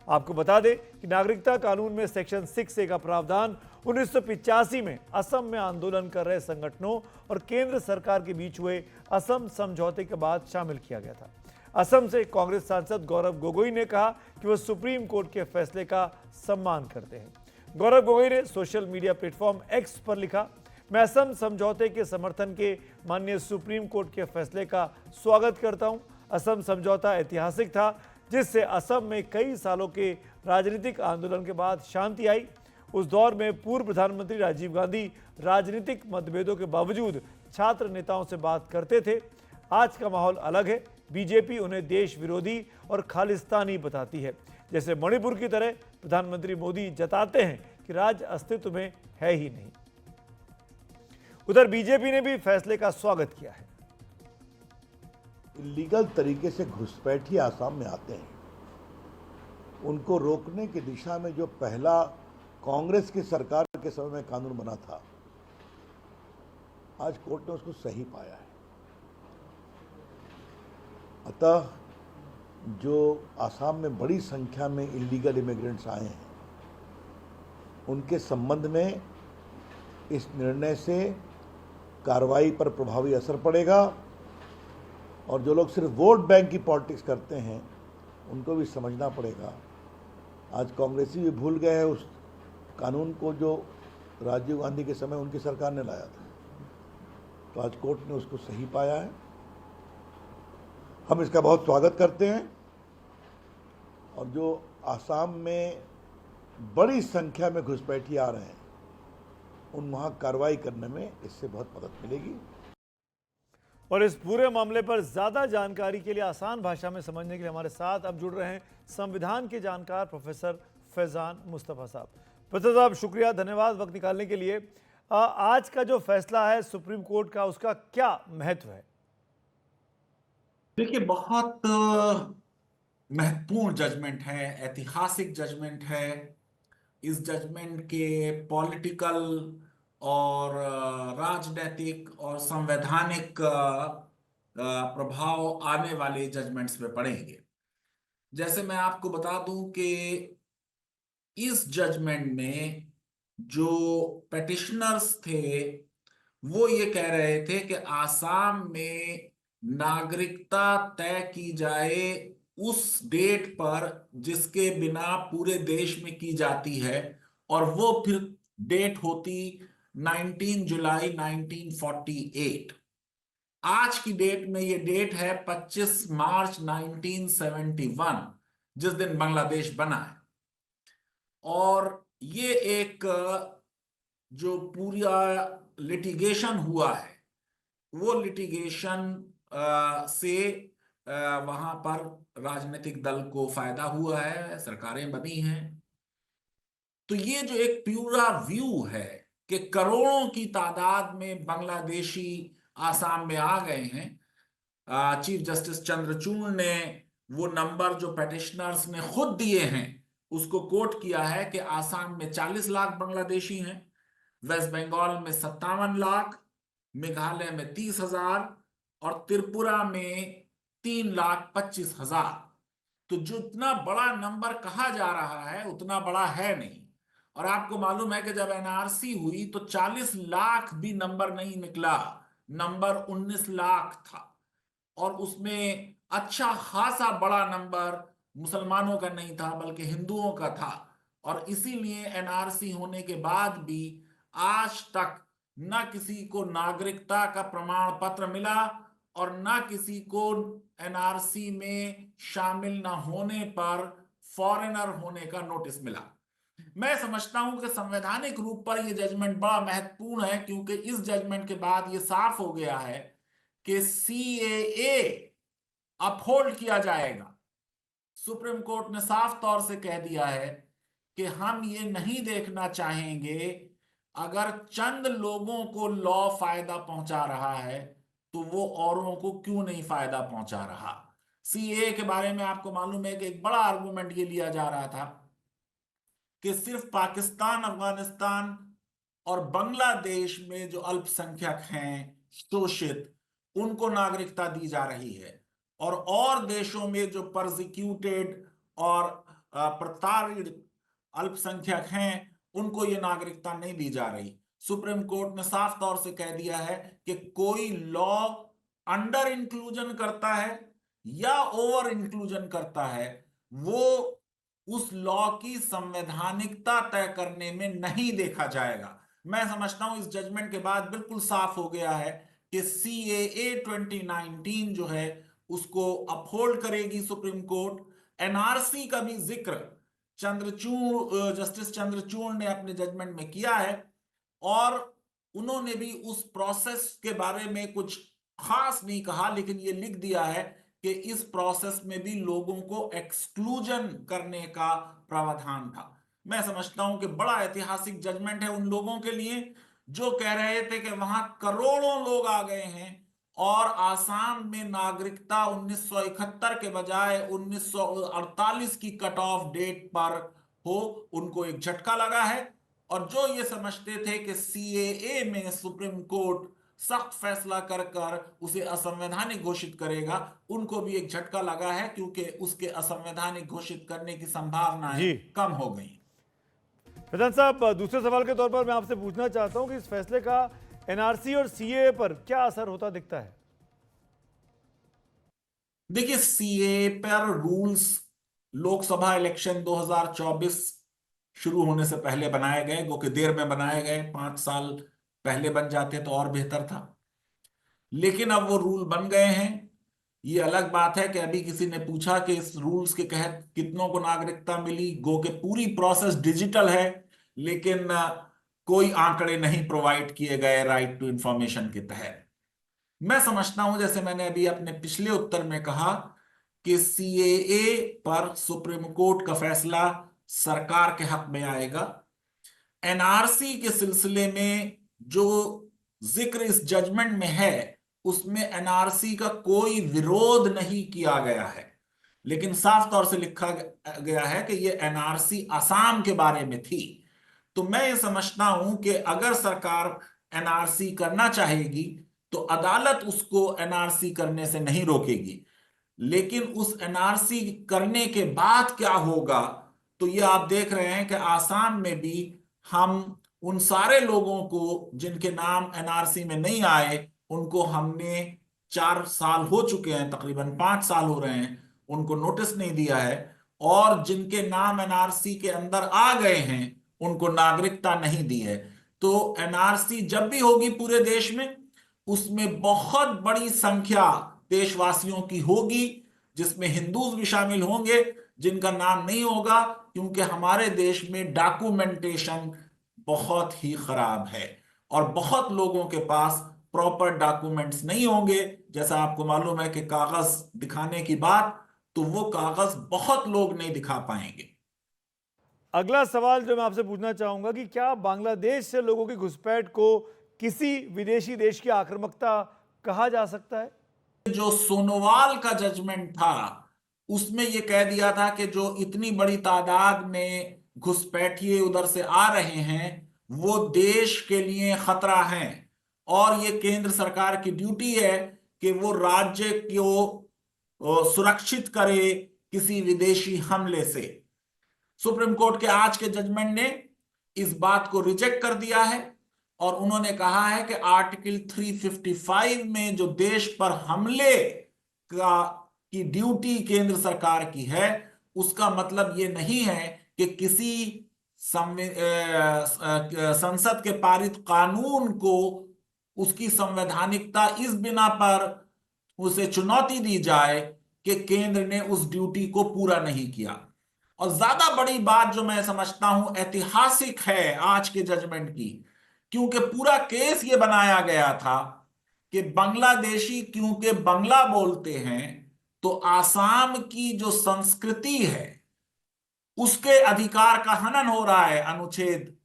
आपको बता दें कि नागरिकता कानून में सेक्शन 6A का प्रावधान 1985 में असम में आंदोलन कर रहे संगठनों और केंद्र सरकार के बीच हुए असम समझौते के बाद शामिल किया गया था। असम से कांग्रेस सांसद गौरव गोगोई ने कहा कि वह सुप्रीम कोर्ट के फैसले का सम्मान करते हैं। गौरव गोगोई ने सोशल मीडिया प्लेटफॉर्म X पर लिखा, मैं असम समझौते के समर्थन के माननीय सुप्रीम कोर्ट के फैसले का स्वागत करता हूं। असम समझौता ऐतिहासिक था, जिससे असम में कई सालों के राजनीतिक आंदोलन के बाद शांति आई। उस दौर में पूर्व प्रधानमंत्री राजीव गांधी राजनीतिक मतभेदों के बावजूद छात्र नेताओं से बात करते थे। आज का माहौल अलग है। बीजेपी उन्हें देश विरोधी और खालिस्तानी बताती है, जैसे मणिपुर की तरह प्रधानमंत्री मोदी जताते हैं कि राज्य अस्तित्व में है ही नहीं। उधर बीजेपी ने भी फैसले का स्वागत किया है। इलीगल तरीके से घुसपैठी आसाम में आते हैं, उनको रोकने की दिशा में जो पहला कांग्रेस की सरकार के समय में कानून बना था, आज कोर्ट ने उसको सही पाया है। अतः जो आसाम में बड़ी संख्या में इलीगल इमिग्रेंट्स आए हैं, उनके संबंध में इस निर्णय से कार्रवाई पर प्रभावी असर पड़ेगा और जो लोग सिर्फ वोट बैंक की पॉलिटिक्स करते हैं, उनको भी समझना पड़ेगा। आज कांग्रेसी भी भूल गए हैं उस कानून को जो राजीव गांधी के समय उनकी सरकार ने लाया था। तो आज कोर्ट ने उसको सही पाया है, हम इसका बहुत स्वागत करते हैं। और जो आसाम में बड़ी संख्या में घुसपैठी आ रहे हैं, उन वहाँ कार्रवाई करने में इससे बहुत मदद मिलेगी। और इस पूरे मामले पर ज्यादा जानकारी के लिए, आसान भाषा में समझने के लिए हमारे साथ अब जुड़ रहे हैं संविधान के जानकार प्रोफेसर फैजान मुस्तफा साहब। प्रोफेसर साहब, शुक्रिया, धन्यवाद वक्त निकालने के लिए। आज का जो फैसला है सुप्रीम कोर्ट का, उसका क्या महत्व है? देखिए, बहुत महत्वपूर्ण जजमेंट है, ऐतिहासिक जजमेंट है। इस जजमेंट के पॉलिटिकल और राजनीतिक और संवैधानिक प्रभाव आने वाले जजमेंट्स पे पड़ेंगे। जैसे मैं आपको बता दूं कि इस जजमेंट में जो पेटिशनर्स थे वो ये कह रहे थे कि आसाम में नागरिकता तय की जाए उस डेट पर जिसके बिना पूरे देश में की जाती है, और वो फिर डेट होती 19 जुलाई 1948। आज की डेट में ये डेट है 25 मार्च 1971, जिस दिन बांग्लादेश बना है। और ये एक जो पूरा लिटिगेशन हुआ है वो लिटिगेशन से वहां पर राजनीतिक दल को फायदा हुआ है, सरकारें बनी हैं। तो ये जो एक पूरा व्यू है कि करोड़ों की तादाद में बांग्लादेशी आसाम में आ गए हैं, चीफ जस्टिस चंद्रचूड़ ने वो नंबर जो पेटिशनर्स ने खुद दिए हैं उसको कोट किया है कि आसाम में 40 लाख बांग्लादेशी हैं, वेस्ट बंगाल में 57 लाख, मेघालय में 30,000 और त्रिपुरा में 3,25,000। तो जितना बड़ा नंबर कहा जा रहा है उतना बड़ा है नहीं। और आपको मालूम है कि जब एनआरसी हुई तो 40 लाख भी नंबर नहीं निकला, नंबर 19 लाख था। और उसमें अच्छा खासा बड़ा नंबर मुसलमानों का नहीं था बल्कि हिंदुओं का था। और इसीलिए एनआरसी होने के बाद भी आज तक न किसी को नागरिकता का प्रमाण पत्र मिला और न किसी को एनआरसी में शामिल न होने पर फॉरेनर होने का नोटिस मिला। मैं समझता हूं कि संवैधानिक रूप पर यह जजमेंट बड़ा महत्वपूर्ण है, क्योंकि इस जजमेंट के बाद यह साफ हो गया है कि सीएए अपहोल्ड किया जाएगा। सुप्रीम कोर्ट ने साफ तौर से कह दिया है कि हम ये नहीं देखना चाहेंगे अगर चंद लोगों को लॉ फायदा पहुंचा रहा है तो वो औरों को क्यों नहीं फायदा पहुंचा रहा। सीएए के बारे में आपको मालूम है कि एक बड़ा आर्गुमेंट ये लिया जा रहा था कि सिर्फ पाकिस्तान, अफगानिस्तान और बांग्लादेश में जो अल्पसंख्यक हैं शोषित, उनको नागरिकता दी जा रही है, और देशों में जो परसिक्यूटेड और प्रताड़ित अल्पसंख्यक हैं उनको ये नागरिकता नहीं दी जा रही। सुप्रीम कोर्ट ने साफ तौर से कह दिया है कि कोई लॉ अंडर इंक्लूजन करता है या ओवर इंक्लूजन करता है, वो उस लॉ की संवैधानिकता तय करने में नहीं देखा जाएगा। मैं समझता हूं इस जजमेंट के बाद बिल्कुल साफ हो गया है कि सीएए 2019 जो है उसको अपहोल्ड करेगी सुप्रीम कोर्ट। एनआरसी का भी जिक्र जस्टिस चंद्रचूड़ ने अपने जजमेंट में किया है, और उन्होंने भी उस प्रोसेस के बारे में कुछ खास नहीं कहा, लेकिन ये लिख दिया है कि इस प्रोसेस में भी लोगों को एक्सक्लूजन करने का प्रावधान था। मैं समझता हूं कि बड़ा ऐतिहासिक जजमेंट है उन लोगों के लिए जो कह रहे थे कि वहां करोड़ों लोग आ गए हैं और आसाम में नागरिकता 1971 के बजाय 1948 की कट ऑफ डेट पर हो, उनको एक झटका लगा है। और जो ये समझते थे कि सीएए में सुप्रीम कोर्ट सख्त फैसला कर उसे असंवैधानिक घोषित करेगा, उनको भी एक झटका लगा है, क्योंकि उसके असंवैधानिक घोषित करने की संभावनाएं कम हो गई। प्रधान साहब, दूसरे सवाल के तौर पर मैं आपसे पूछना चाहता हूं कि इस फैसले का एनआरसी और सीएए पर क्या असर होता दिखता है? देखिए, सीएए पर रूल्स लोकसभा इलेक्शन 2024 शुरू होने से पहले बनाए गए, जो कि देर में बनाए गए, 5 साल पहले बन जाते तो और बेहतर था, लेकिन अब वो रूल बन गए हैं। ये अलग बात है कि अभी किसी ने पूछा कि इस रूल्स के तहत कितनों को नागरिकता मिली। गो के पूरी प्रोसेस डिजिटल है, लेकिन कोई आंकड़े नहीं प्रोवाइड किए गए राइट टू इंफॉर्मेशन के तहत। मैं समझता हूं, जैसे मैंने अभी अपने पिछले उत्तर में कहा, कि सीएए पर सुप्रीम कोर्ट का फैसला सरकार के हक में आएगा। एनआरसी के सिलसिले में जो जिक्र इस जजमेंट में है उसमें एनआरसी का कोई विरोध नहीं किया गया है। लेकिन साफ तौर से लिखा गया है कि ये एनआरसी असम के बारे में थी। तो मैं ये समझता हूं कि अगर सरकार एनआरसी करना चाहेगी तो अदालत उसको एनआरसी करने से नहीं रोकेगी, लेकिन उस एनआरसी करने के बाद क्या होगा, तो ये आप देख रहे हैं कि आसाम में भी हम उन सारे लोगों को जिनके नाम एनआरसी में नहीं आए, उनको हमने 4 साल हो चुके हैं, तकरीबन 5 साल हो रहे हैं, उनको नोटिस नहीं दिया है, और जिनके नाम एनआरसी के अंदर आ गए हैं उनको नागरिकता नहीं दी है। तो एनआरसी जब भी होगी पूरे देश में, उसमें बहुत बड़ी संख्या देशवासियों की होगी, जिसमें हिंदूज भी शामिल होंगे जिनका नाम नहीं होगा, क्योंकि हमारे देश में डॉक्यूमेंटेशन बहुत ही खराब है और बहुत लोगों के पास प्रॉपर डॉक्यूमेंट्स नहीं होंगे। जैसा आपको मालूम है कि कागज दिखाने की बात, तो वो कागज बहुत लोग नहीं दिखा पाएंगे। अगला सवाल जो मैं आपसे पूछना चाहूंगा कि क्या बांग्लादेश से लोगों की घुसपैठ को किसी विदेशी देश की आक्रामकता कहा जा सकता है? जो सोनोवाल का जजमेंट था उसमें यह कह दिया था कि जो इतनी बड़ी तादाद में घुसपैठिए उधर से आ रहे हैं वो देश के लिए खतरा हैं, और ये केंद्र सरकार की ड्यूटी है कि वो राज्य को सुरक्षित करे किसी विदेशी हमले से। सुप्रीम कोर्ट के आज के जजमेंट ने इस बात को रिजेक्ट कर दिया है और उन्होंने कहा है कि आर्टिकल 355 में जो देश पर हमले की ड्यूटी केंद्र सरकार की है, उसका मतलब ये नहीं है कि किसी संसद के पारित कानून को उसकी संवैधानिकता इस बिना पर उसे चुनौती दी जाए कि केंद्र ने उस ड्यूटी को पूरा नहीं किया। और ज्यादा बड़ी बात जो मैं समझता हूं ऐतिहासिक है आज के जजमेंट की, क्योंकि पूरा केस ये बनाया गया था कि बांग्लादेशी क्योंकि बांग्ला बोलते हैं तो आसाम की जो संस्कृति है उसके अधिकार का हनन हो रहा है अनुच्छेद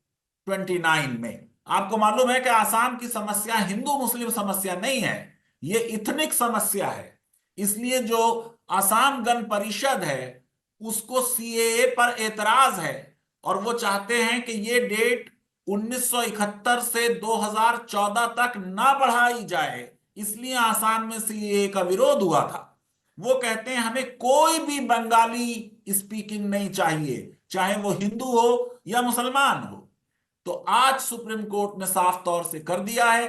29 में। आपको मालूम है कि आसाम की समस्या हिंदू मुस्लिम समस्या नहीं है, ये इथनिक समस्या है। इसलिए जो आसाम गण परिषद है उसको सीएए पर एतराज है और वो चाहते हैं कि ये डेट 1971 से 2014 तक ना बढ़ाई जाए, इसलिए आसाम में सीएए का विरोध हुआ था। वो कहते हैं हमें कोई भी बंगाली स्पीकिंग नहीं चाहिए, चाहे वो हिंदू हो या मुसलमान हो। तो आज सुप्रीम कोर्ट ने साफ तौर से कर दिया है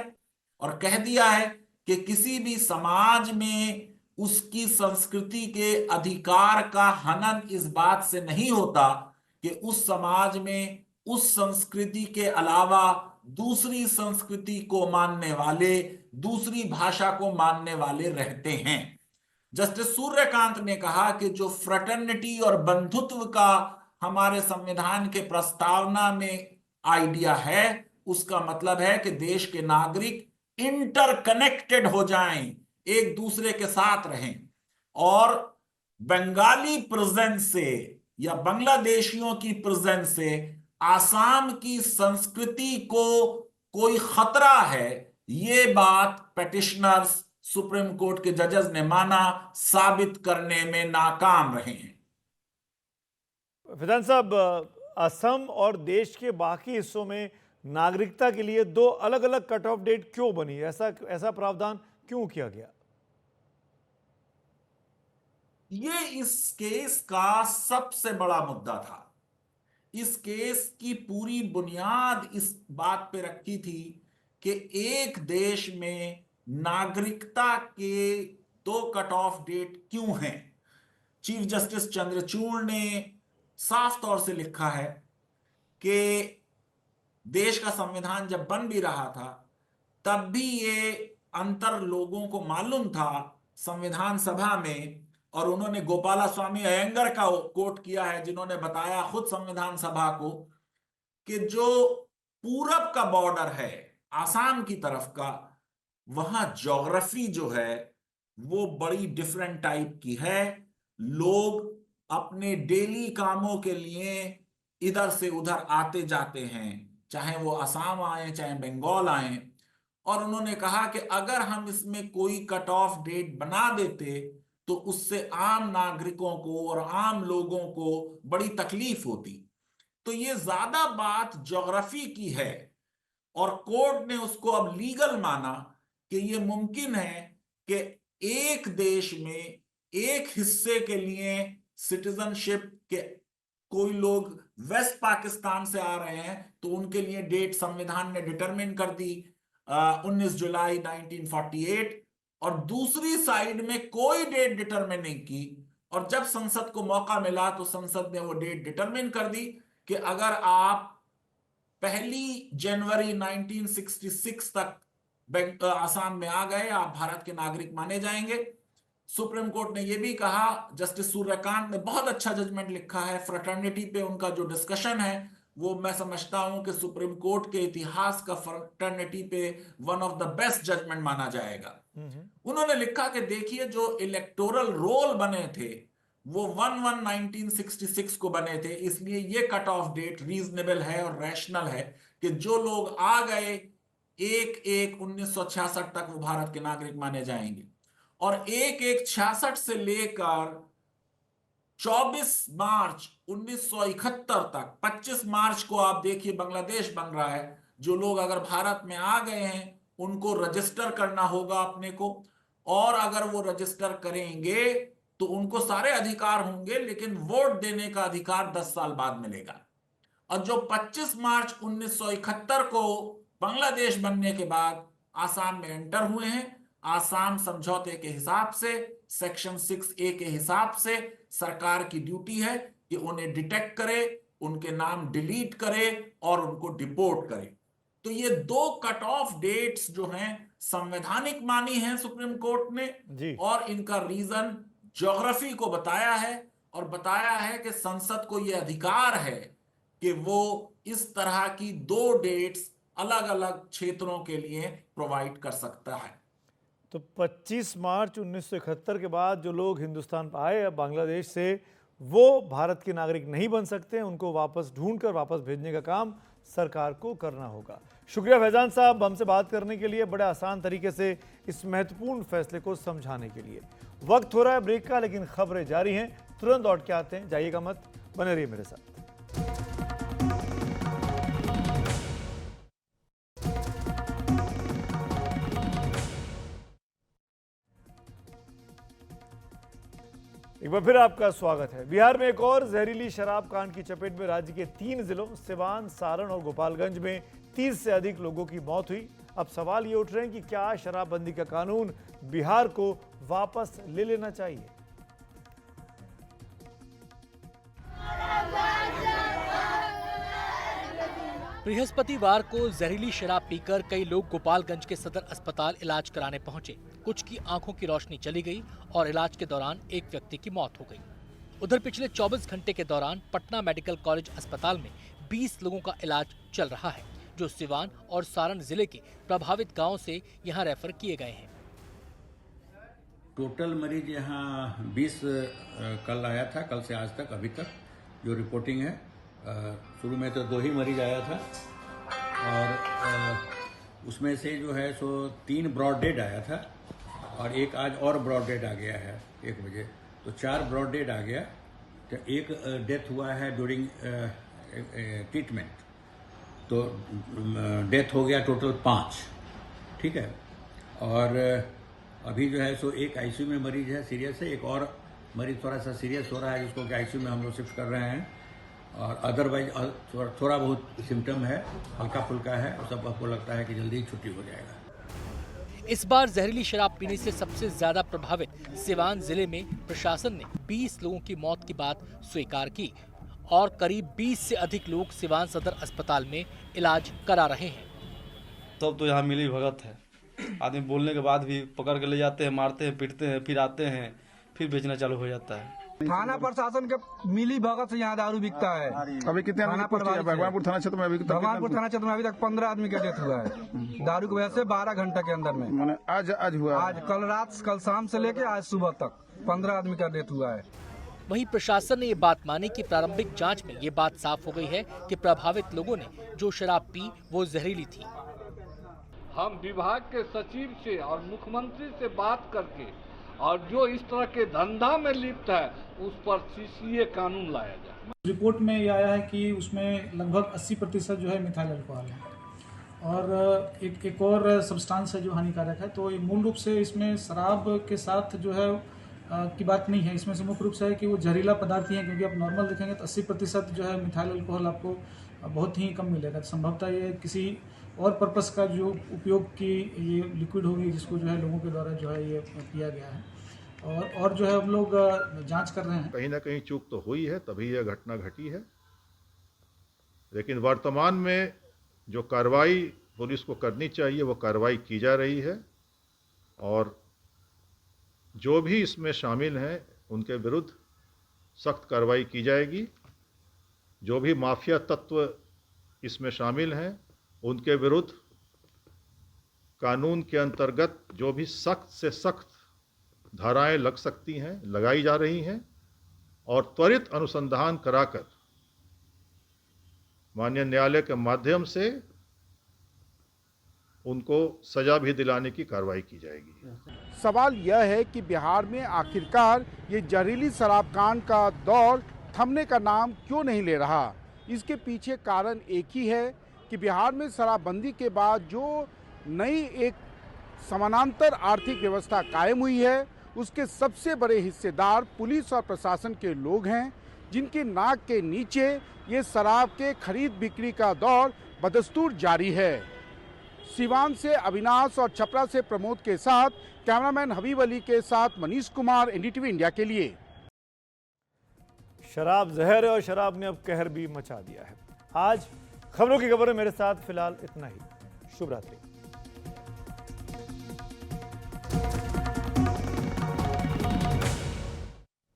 और कह दिया है कि किसी भी समाज में उसकी संस्कृति के अधिकार का हनन इस बात से नहीं होता कि उस समाज में उस संस्कृति के अलावा दूसरी संस्कृति को मानने वाले, दूसरी भाषा को मानने वाले रहते हैं। जस्टिस सूर्यकांत ने कहा कि जो फ्रेटर्निटी और बंधुत्व का हमारे संविधान के प्रस्तावना में आइडिया है, उसका मतलब है कि देश के नागरिक इंटरकनेक्टेड हो जाएं, एक दूसरे के साथ रहें। और बंगाली प्रेजेंस से या बांग्लादेशियों की प्रेजेंस से आसाम की संस्कृति को कोई खतरा है, ये बात पेटिशनर्स सुप्रीम कोर्ट के जजेस ने माना, साबित करने में नाकाम रहे हैं। फैजान साहब, असम और देश के बाकी हिस्सों में नागरिकता के लिए दो अलग अलग कट ऑफ डेट क्यों बनी? ऐसा प्रावधान क्यों किया गया? ये इस केस का सबसे बड़ा मुद्दा था। इस केस की पूरी बुनियाद इस बात पे रखी थी कि एक देश में नागरिकता के दो कट ऑफ डेट क्यों हैं। चीफ जस्टिस चंद्रचूड़ ने साफ तौर से लिखा है कि देश का संविधान जब बन भी रहा था तब भी ये अंतर लोगों को मालूम था संविधान सभा में, और उन्होंने गोपाला स्वामी अयंगर का कोट किया है जिन्होंने बताया खुद संविधान सभा को कि जो पूरब का बॉर्डर है आसाम की तरफ का, वहां ज्योग्राफी जो है वो बड़ी डिफरेंट टाइप की है। लोग अपने डेली कामों के लिए इधर से उधर आते जाते हैं, चाहे वो असम आए चाहे बंगाल आए। और उन्होंने कहा कि अगर हम इसमें कोई कट ऑफ डेट बना देते तो उससे आम नागरिकों को और आम लोगों को बड़ी तकलीफ होती। तो ये ज्यादा बात ज्योग्राफी की है और कोर्ट ने उसको अब लीगल माना कि ये मुमकिन है कि एक देश में एक हिस्से के लिए सिटीजनशिप के कोई लोग वेस्ट पाकिस्तान से आ रहे हैं तो उनके लिए डेट संविधान ने डिटरमिन कर दी 19 जुलाई 1948, और दूसरी साइड में कोई डेट डिटरमिन नहीं की। और जब संसद को मौका मिला तो संसद ने वो डेट डिटरमिन कर दी कि अगर आप 1 जनवरी 1966 तक आसाम में आ गए, आप भारत के नागरिक माने जाएंगे। सुप्रीम कोर्ट ने यह भी कहा, जस्टिस सूर्यकांत ने बहुत अच्छा जजमेंट लिखा है, फ्रेटर्निटी पे उनका जो डिस्कशन है वो मैं समझता हूं कि सुप्रीम कोर्ट के इतिहास का फ्रेटर्निटी पे one of the best judgement माना जाएगा। उन्होंने लिखा कि देखिए जो इलेक्टोरल रोल बने थे वो 1/1/1966 को बने थे, इसलिए ये कट ऑफ डेट रीजनेबल है और रैशनल है कि जो लोग आ गए 1/1/1966 तक वो भारत के नागरिक माने जाएंगे। और 1/1/66 से लेकर 24 मार्च 1971 तक, 25 मार्च को आप देखिए बांग्लादेश बन रहा है। जो लोग अगर भारत में आ गए हैं उनको रजिस्टर करना होगा अपने को, और अगर वो रजिस्टर करेंगे तो उनको सारे अधिकार होंगे, लेकिन वोट देने का अधिकार 10 साल बाद मिलेगा। और जो 25 मार्च 1971 को बांग्लादेश बनने के बाद आसाम में एंटर हुए हैं, आसाम समझौते के हिसाब से सेक्शन 6A के हिसाब से सरकार की ड्यूटी है कि उन्हें डिटेक्ट करे, उनके नाम डिलीट करे और उनको डिपोर्ट करे। तो ये 2 कट ऑफ डेट्स जो हैं संवैधानिक मानी हैं सुप्रीम कोर्ट ने, और इनका रीजन ज्योग्राफी को बताया है, और बताया है कि संसद को यह अधिकार है कि वो इस तरह की 2 डेट्स अलग अलग क्षेत्रों के लिए प्रोवाइड कर सकता है। तो 25 मार्च 1971 के बाद जो लोग हिंदुस्तान आए बांग्लादेश से, वो भारत के नागरिक नहीं बन सकते हैं, उनको वापस ढूंढकर वापस भेजने का काम सरकार को करना होगा। शुक्रिया फैजान साहब हमसे बात करने के लिए, बड़े आसान तरीके से इस महत्वपूर्ण फैसले को समझाने के लिए। वक्त हो रहा है ब्रेक का, लेकिन खबरें जारी हैं, तुरंत लौट के आते हैं, जाइएगा मत, बने रहिए मेरे साथ। एक बार फिर आपका स्वागत है। बिहार में एक और जहरीली शराब कांड की चपेट में राज्य के 3 जिलों सिवान, सारण और गोपालगंज में 30 से अधिक लोगों की मौत हुई। अब सवाल ये उठ रहे हैं कि क्या शराबबंदी का कानून बिहार को वापस ले लेना चाहिए? बृहस्पतिवार को जहरीली शराब पीकर कई लोग गोपालगंज के सदर अस्पताल इलाज कराने पहुंचे। कुछ की आंखों की रोशनी चली गई और इलाज के दौरान एक व्यक्ति की मौत हो गई। उधर पिछले 24 घंटे के दौरान पटना मेडिकल कॉलेज अस्पताल में 20 लोगों का इलाज चल रहा है, जो सिवान और सारण जिले के प्रभावित गांवों से यहां रेफर किए गए हैं। टोटल मरीज यहाँ 20 कल आया था, कल से आज तक अभी तक जो रिपोर्टिंग है। शुरू में तो 2 ही मरीज आया था, और उसमें से जो है सो 3 ब्रॉड डेड आया था, और एक आज और ब्रॉड डेड आ गया है 1 बजे, तो 4 ब्रॉड डेड आ गया। तो एक डेथ हुआ है ड्यूरिंग ट्रीटमेंट, तो डेथ हो गया टोटल 5, ठीक है। और अभी जो है सो एक आईसीयू में मरीज है, सीरियस है, एक और मरीज थोड़ा सा सीरियस हो रहा है, जिसको कि आईसीयू में हम लोग शिफ्ट कर रहे हैं। और अदरवाइज थोड़ा बहुत सिम्टम है, हल्का फुल्का है, और सब आपको लगता है कि जल्दी छुट्टी हो जाएगा। इस बार जहरीली शराब पीने से सबसे ज्यादा प्रभावित सिवान जिले में प्रशासन ने 20 लोगों की मौत की बात स्वीकार की, और करीब 20 से अधिक लोग सिवान सदर अस्पताल में इलाज करा रहे हैं। तब तो यहाँ मिली भगत है, आदमी बोलने के बाद भी पकड़ के ले जाते हैं, मारते हैं, पीटते हैं, फिर आते हैं, फिर बेचना चालू हो जाता है। थाना प्रशासन के मिली भगत से यहाँ दारू बिकता है। अभी कितने भगवानपुर थाना क्षेत्र में अभी तक 15 आदमी का डेथ हुआ है दारू की वजह से 12 घंटे के अंदर में। आज हुआ, आज कल रात, कल शाम से लेके आज सुबह तक 15 आदमी का डेथ हुआ है। वहीं प्रशासन ने ये बात मानी कि प्रारंभिक जांच में ये बात साफ हो गई है कि प्रभावित लोगों ने जो शराब पी वो जहरीली थी। हम विभाग के सचिव से और मुख्यमंत्री से बात करके और जो इस तरह के धंधा में लिप्त है उस पर सीसीए कानून लाया जाए। रिपोर्ट में ये आया है कि उसमें लगभग 80% जो है मिथाइल अल्कोहल है और एक और सब्सटेंस है जो हानिकारक है। तो ये मूल रूप से इसमें शराब के साथ जो है की बात नहीं है, इसमें से मुख्य रूप से है कि वो जहरीला पदार्थ ही है, क्योंकि आप नॉर्मल देखेंगे तो 80% जो है मिथाइल अल्कोहल आपको बहुत ही कम मिलेगा। संभवतः ये किसी और पर्पस का जो उपयोग की ये लिक्विड होगी जिसको जो है लोगों के द्वारा जो है ये किया गया है और जो है हम लोग जांच कर रहे हैं। कहीं ना कहीं चूक तो हुई है, तभी यह घटना घटी है, लेकिन वर्तमान में जो कार्रवाई पुलिस को करनी चाहिए वो कार्रवाई की जा रही है और जो भी इसमें शामिल हैं उनके विरुद्ध सख्त कार्रवाई की जाएगी। जो भी माफिया तत्व इसमें शामिल हैं उनके विरुद्ध कानून के अंतर्गत जो भी सख्त से सख्त धाराएं लग सकती हैं लगाई जा रही हैं और त्वरित अनुसंधान कराकर माननीय न्यायालय के माध्यम से उनको सजा भी दिलाने की कार्रवाई की जाएगी। सवाल यह है कि बिहार में आखिरकार ये जहरीली शराब कांड का दौर थमने का नाम क्यों नहीं ले रहा। इसके पीछे कारण एक ही है कि बिहार में शराबबंदी के बाद जो नई एक समानांतर आर्थिक व्यवस्था कायम हुई है उसके सबसे बड़े हिस्सेदार पुलिस और प्रशासन के लोग हैं, जिनकी नाक के नीचे ये शराब के खरीद बिक्री का दौर बदस्तूर जारी है। सिवान से अविनाश और छपरा से प्रमोद के साथ कैमरामैन हबीब अली के साथ मनीष कुमार, एनडीटीवी इंडिया के लिए। शराब जहर है और शराब ने अब कहर भी मचा दिया है। आज खबरों की खबर में मेरे साथ फिलहाल इतना ही। शुभ रात्रि।